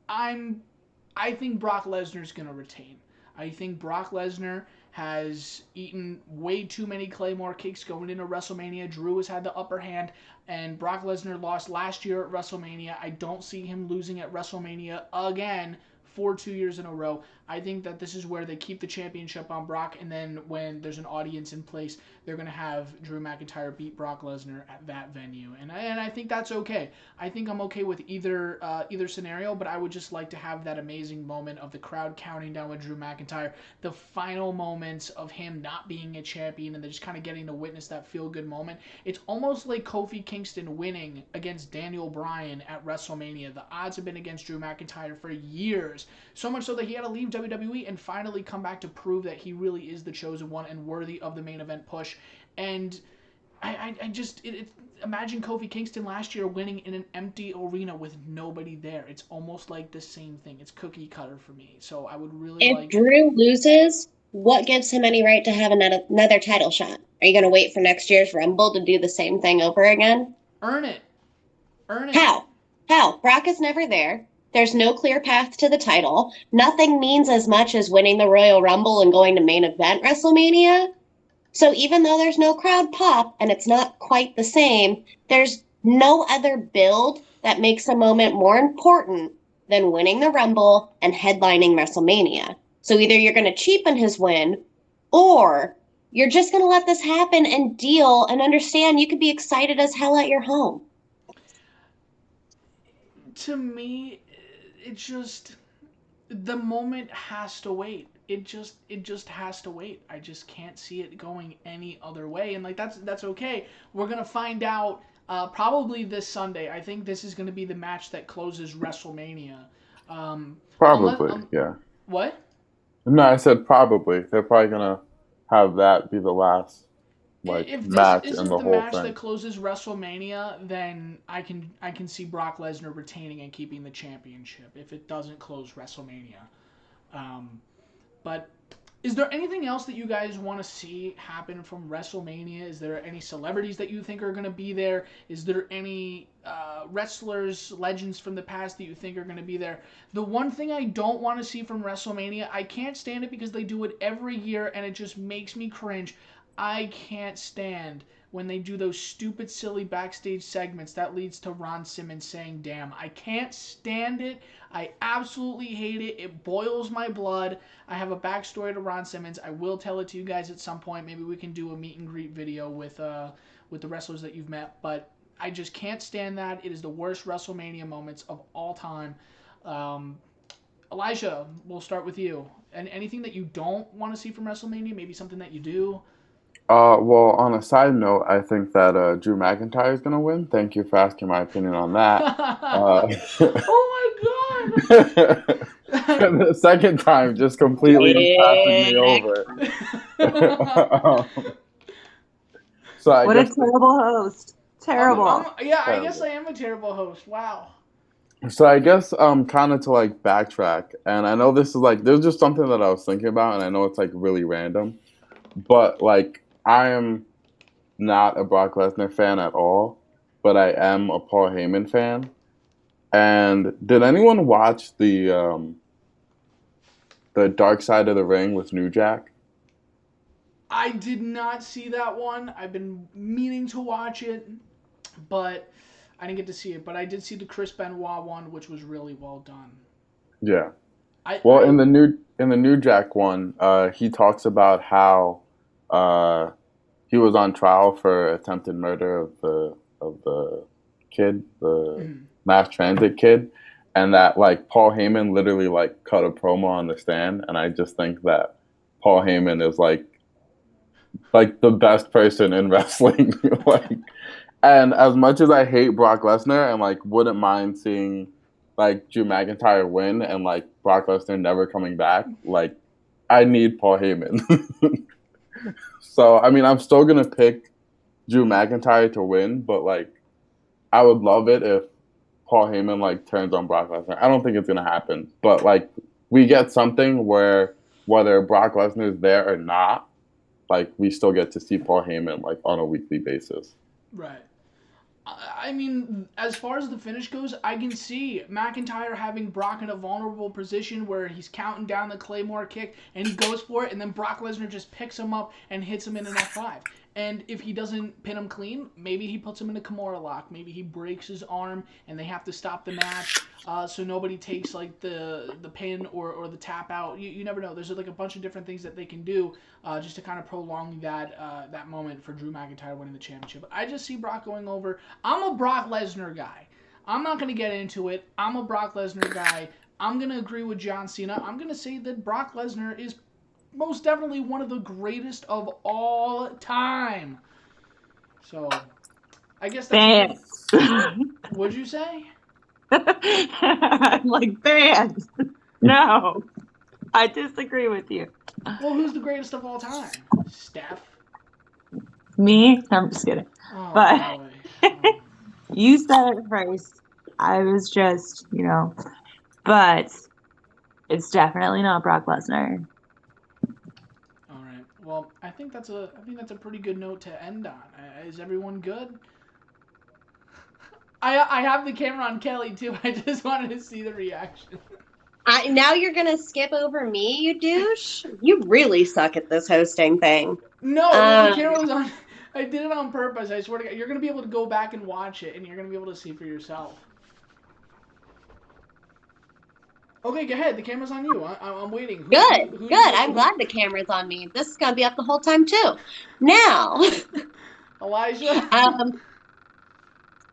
I think Brock Lesnar's gonna retain. I think Brock Lesnar has eaten way too many Claymore kicks going into WrestleMania. Drew has had the upper hand, and Brock Lesnar lost last year at WrestleMania. I don't see him losing at WrestleMania again for 2 years in a row. I think that this is where they keep the championship on Brock, and then when there's an audience in place, they're going to have Drew McIntyre beat Brock Lesnar at that venue. And I think that's okay. I think I'm okay with either scenario, but I would just like to have that amazing moment of the crowd counting down with Drew McIntyre, the final moments of him not being a champion, and they're just kind of getting to witness that feel-good moment. It's almost like Kofi Kingston winning against Daniel Bryan at WrestleMania. The odds have been against Drew McIntyre for years, so much so that he had to leave WWE and finally come back to prove that he really is the chosen one and worthy of the main event push. And I just imagine Kofi Kingston last year winning in an empty arena with nobody there. It's almost like the same thing. It's cookie cutter for me. So I would really If like Drew loses, what gives him any right to have another title shot? Are you going to wait for next year's Rumble to do the same thing over again? earn it. Earn it. How? How? Brock is never there. There's no clear path to the title. Nothing means as much as winning the Royal Rumble and going to main event WrestleMania. So even though there's no crowd pop and it's not quite the same, there's no other build that makes a moment more important than winning the Rumble and headlining WrestleMania. So either you're going to cheapen his win or you're just going to let this happen and deal and understand you could be excited as hell at your home. To me, it just the moment has to wait. It just has to wait. I just can't see it going any other way, and like that's okay. We're gonna find out probably this Sunday. I think this is gonna be the match that closes WrestleMania. Unless Probably, yeah. what? No, I said probably. They're probably gonna have that be the last like If this match in isn't the the whole match that thing. closes WrestleMania, then I can see Brock Lesnar retaining and keeping the championship. If it doesn't close WrestleMania. Um, But is there anything else that you guys want to see happen from WrestleMania? Is there any celebrities that you think are going to be there? Is there any wrestlers, legends from the past that you think are going to be there? The one thing I don't want to see from WrestleMania, I can't stand it because they do it every year and it just makes me cringe. I can't stand when they do those stupid, silly backstage segments that leads to Ron Simmons saying, damn. I can't stand it. I absolutely hate it. It boils my blood. I have a backstory to Ron Simmons. I will tell it to you guys at some point. Maybe we can do a meet and greet video with the wrestlers that you've met. But I just can't stand that. It is the worst WrestleMania moments of all time. Um, Elijah, we'll start with you. And anything that you don't want to see from WrestleMania? Maybe something that you do? Well, on a side note, I think that Drew McIntyre is gonna win. Thank you for asking my opinion on that. Uh, Oh my for god! the second time, just completely passing me over. So I What a guess terrible host. Terrible. Yeah, I guess terrible. I am a terrible host. Wow. So I guess kind of to like backtrack, and I know this is like there's just something that I was thinking about, and I know it's like really random, but like I am not a Brock Lesnar fan at all, but I am a Paul Heyman fan. And did anyone watch the Dark Side of the Ring with New Jack? I did not see that one. I've been meaning to watch it, but I didn't get to see it. But I did see the Chris Benoit one, which was really well done. Yeah. I, Well, I in the New Jack one, he talks about how uh, he was on trial for attempted murder of the kid, the mm, mass transit kid, and that like Paul Heyman literally like cut a promo on the stand, and I just think that Paul Heyman is like the best person in wrestling. Like, and as much as I hate Brock Lesnar and like wouldn't mind seeing like Drew McIntyre win and like Brock Lesnar never coming back, like I need Paul Heyman. So I mean, I'm still gonna pick Drew McIntyre to win, but like I would love it if Paul Heyman like turns on Brock Lesnar. I don't think it's gonna happen, but like we get something where whether Brock Lesnar is there or not, like we still get to see Paul Heyman like on a weekly basis. right. I mean, as far as the finish goes, I can see McIntyre having Brock in a vulnerable position where he's counting down the Claymore kick and he goes for it, and then Brock Lesnar just picks him up and hits him in an F5. And if he doesn't pin him clean, maybe he puts him in a Kimura lock. Maybe he breaks his arm and they have to stop the match so nobody takes like the pin or the tap out. You never know. There's like a bunch of different things that they can do just to kind of prolong that moment for Drew McIntyre winning the championship. I just see Brock going over. I'm a Brock Lesnar guy. I'm not going to get into it. I'm a Brock Lesnar guy. I'm going to agree with John Cena. I'm going to say that Brock Lesnar is most definitely one of the greatest of all time. So, I guess that's a good. Fans. What'd you say? I'm like, fans. No. I disagree with you. Well, who's the greatest of all time? Steph. Me? I'm just kidding. Oh But boy. Oh. you said it first. I was just, but it's definitely not Brock Lesnar. All right. Well, I think that's a pretty good note to end on. Is everyone good? I have the camera on Kelly too. I just wanted to see the reaction. Now you're gonna skip over me, you douche. You really suck at this hosting thing. No, the Um, camera was on. I did it on purpose. I swear to God, you're gonna be able to go back and watch it, and you're gonna be able to see for yourself. Okay, go ahead. The camera's on you. I'm waiting. good, Who good. I'm glad the camera's on me. This is gonna be up the whole time too. Now, Elijah.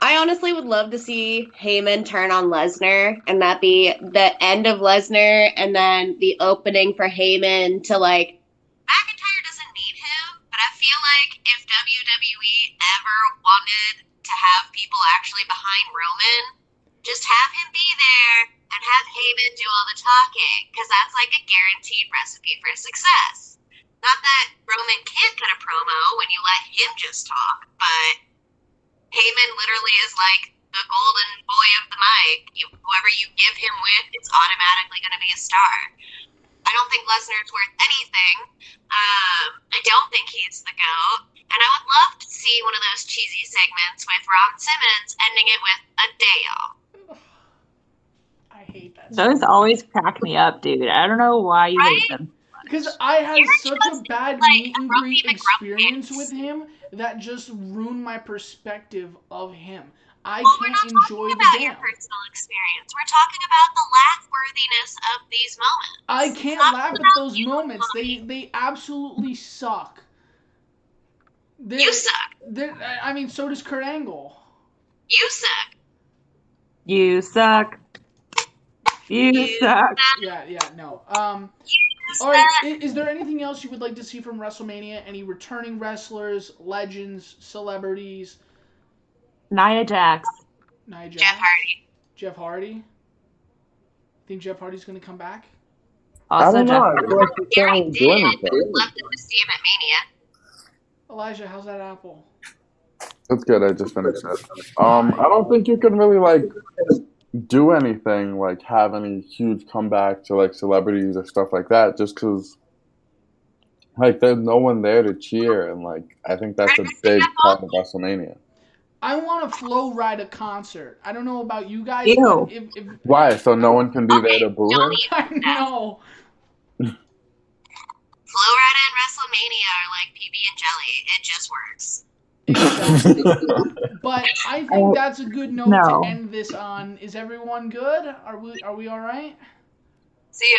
I honestly would love to see Heyman turn on Lesnar, and that be the end of Lesnar, and then the opening for Heyman to like. McIntyre doesn't need him, but I feel like if WWE ever wanted to have people actually behind Roman, just have him be there and have Heyman do all the talking, because that's like a guaranteed recipe for success. Not that Roman can't cut a promo when you let him just talk, but Heyman literally is like the golden boy of the mic. Whoever you give him with, it's automatically going to be a star. I don't think Lesnar's worth anything. I don't think he's the GOAT. And I would love to see one of those cheesy segments with Ron Simmons ending it with a day off. I hate that. Those always crack me up, dude. I don't know why you hate them. Because I had You're such a just bad like meet and Grumpy greet experience McGrumpkins. with him that just ruined my perspective of him. I Well, we're can't not enjoy talking the about your damn. personal experience. We're talking about the laugh-worthiness of these moments. I It's can't not laugh at about those you, moments. Bobby. They absolutely suck. You suck. I mean, so does Kurt Angle. You suck. You suck. You suck. Yeah, no. You All right. suck. Is there anything else you would like to see from WrestleMania? Any returning wrestlers, legends, celebrities? Nia Jax. Nia Jax? Jeff Hardy. Jeff Hardy? Think Jeff Hardy's gonna come back? I Also don't know. Jeff I Hardy. feel like he He can't already really did. do I anything. would love to see him at Mania. Elijah, how's that apple? That's good. I just finished it. I don't think you can really like do anything like have any huge comeback to like celebrities or stuff like that, just because like there's no one there to cheer, and like I think that's a big part of WrestleMania. I want to flow ride a concert. I don't know about you guys, but Ew. if Why? So no one can be there Okay, to boo don't him? even I do that. know. Florida and WrestleMania are like PB and jelly. It just works. Exactly. But I think that's a good note to No. end this on. Is everyone good? Are we all right? See ya.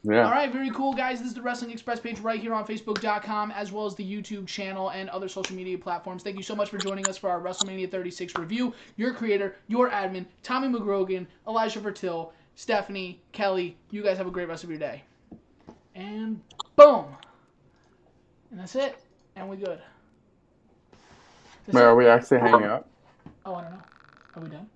Yeah. All right, very cool, guys. This is the Wrestling Express page right here on Facebook.com, as well as the YouTube channel and other social media platforms. Thank you so much for joining us for our WrestleMania 36 review. Your creator, your admin, Tommy McGrogan, Elijah Vertil, Stephanie, Kelly. You guys have a great rest of your day. And boom. And that's it. And we good. That's Wait, it. are we actually hanging up? Oh, I don't know. Are we done?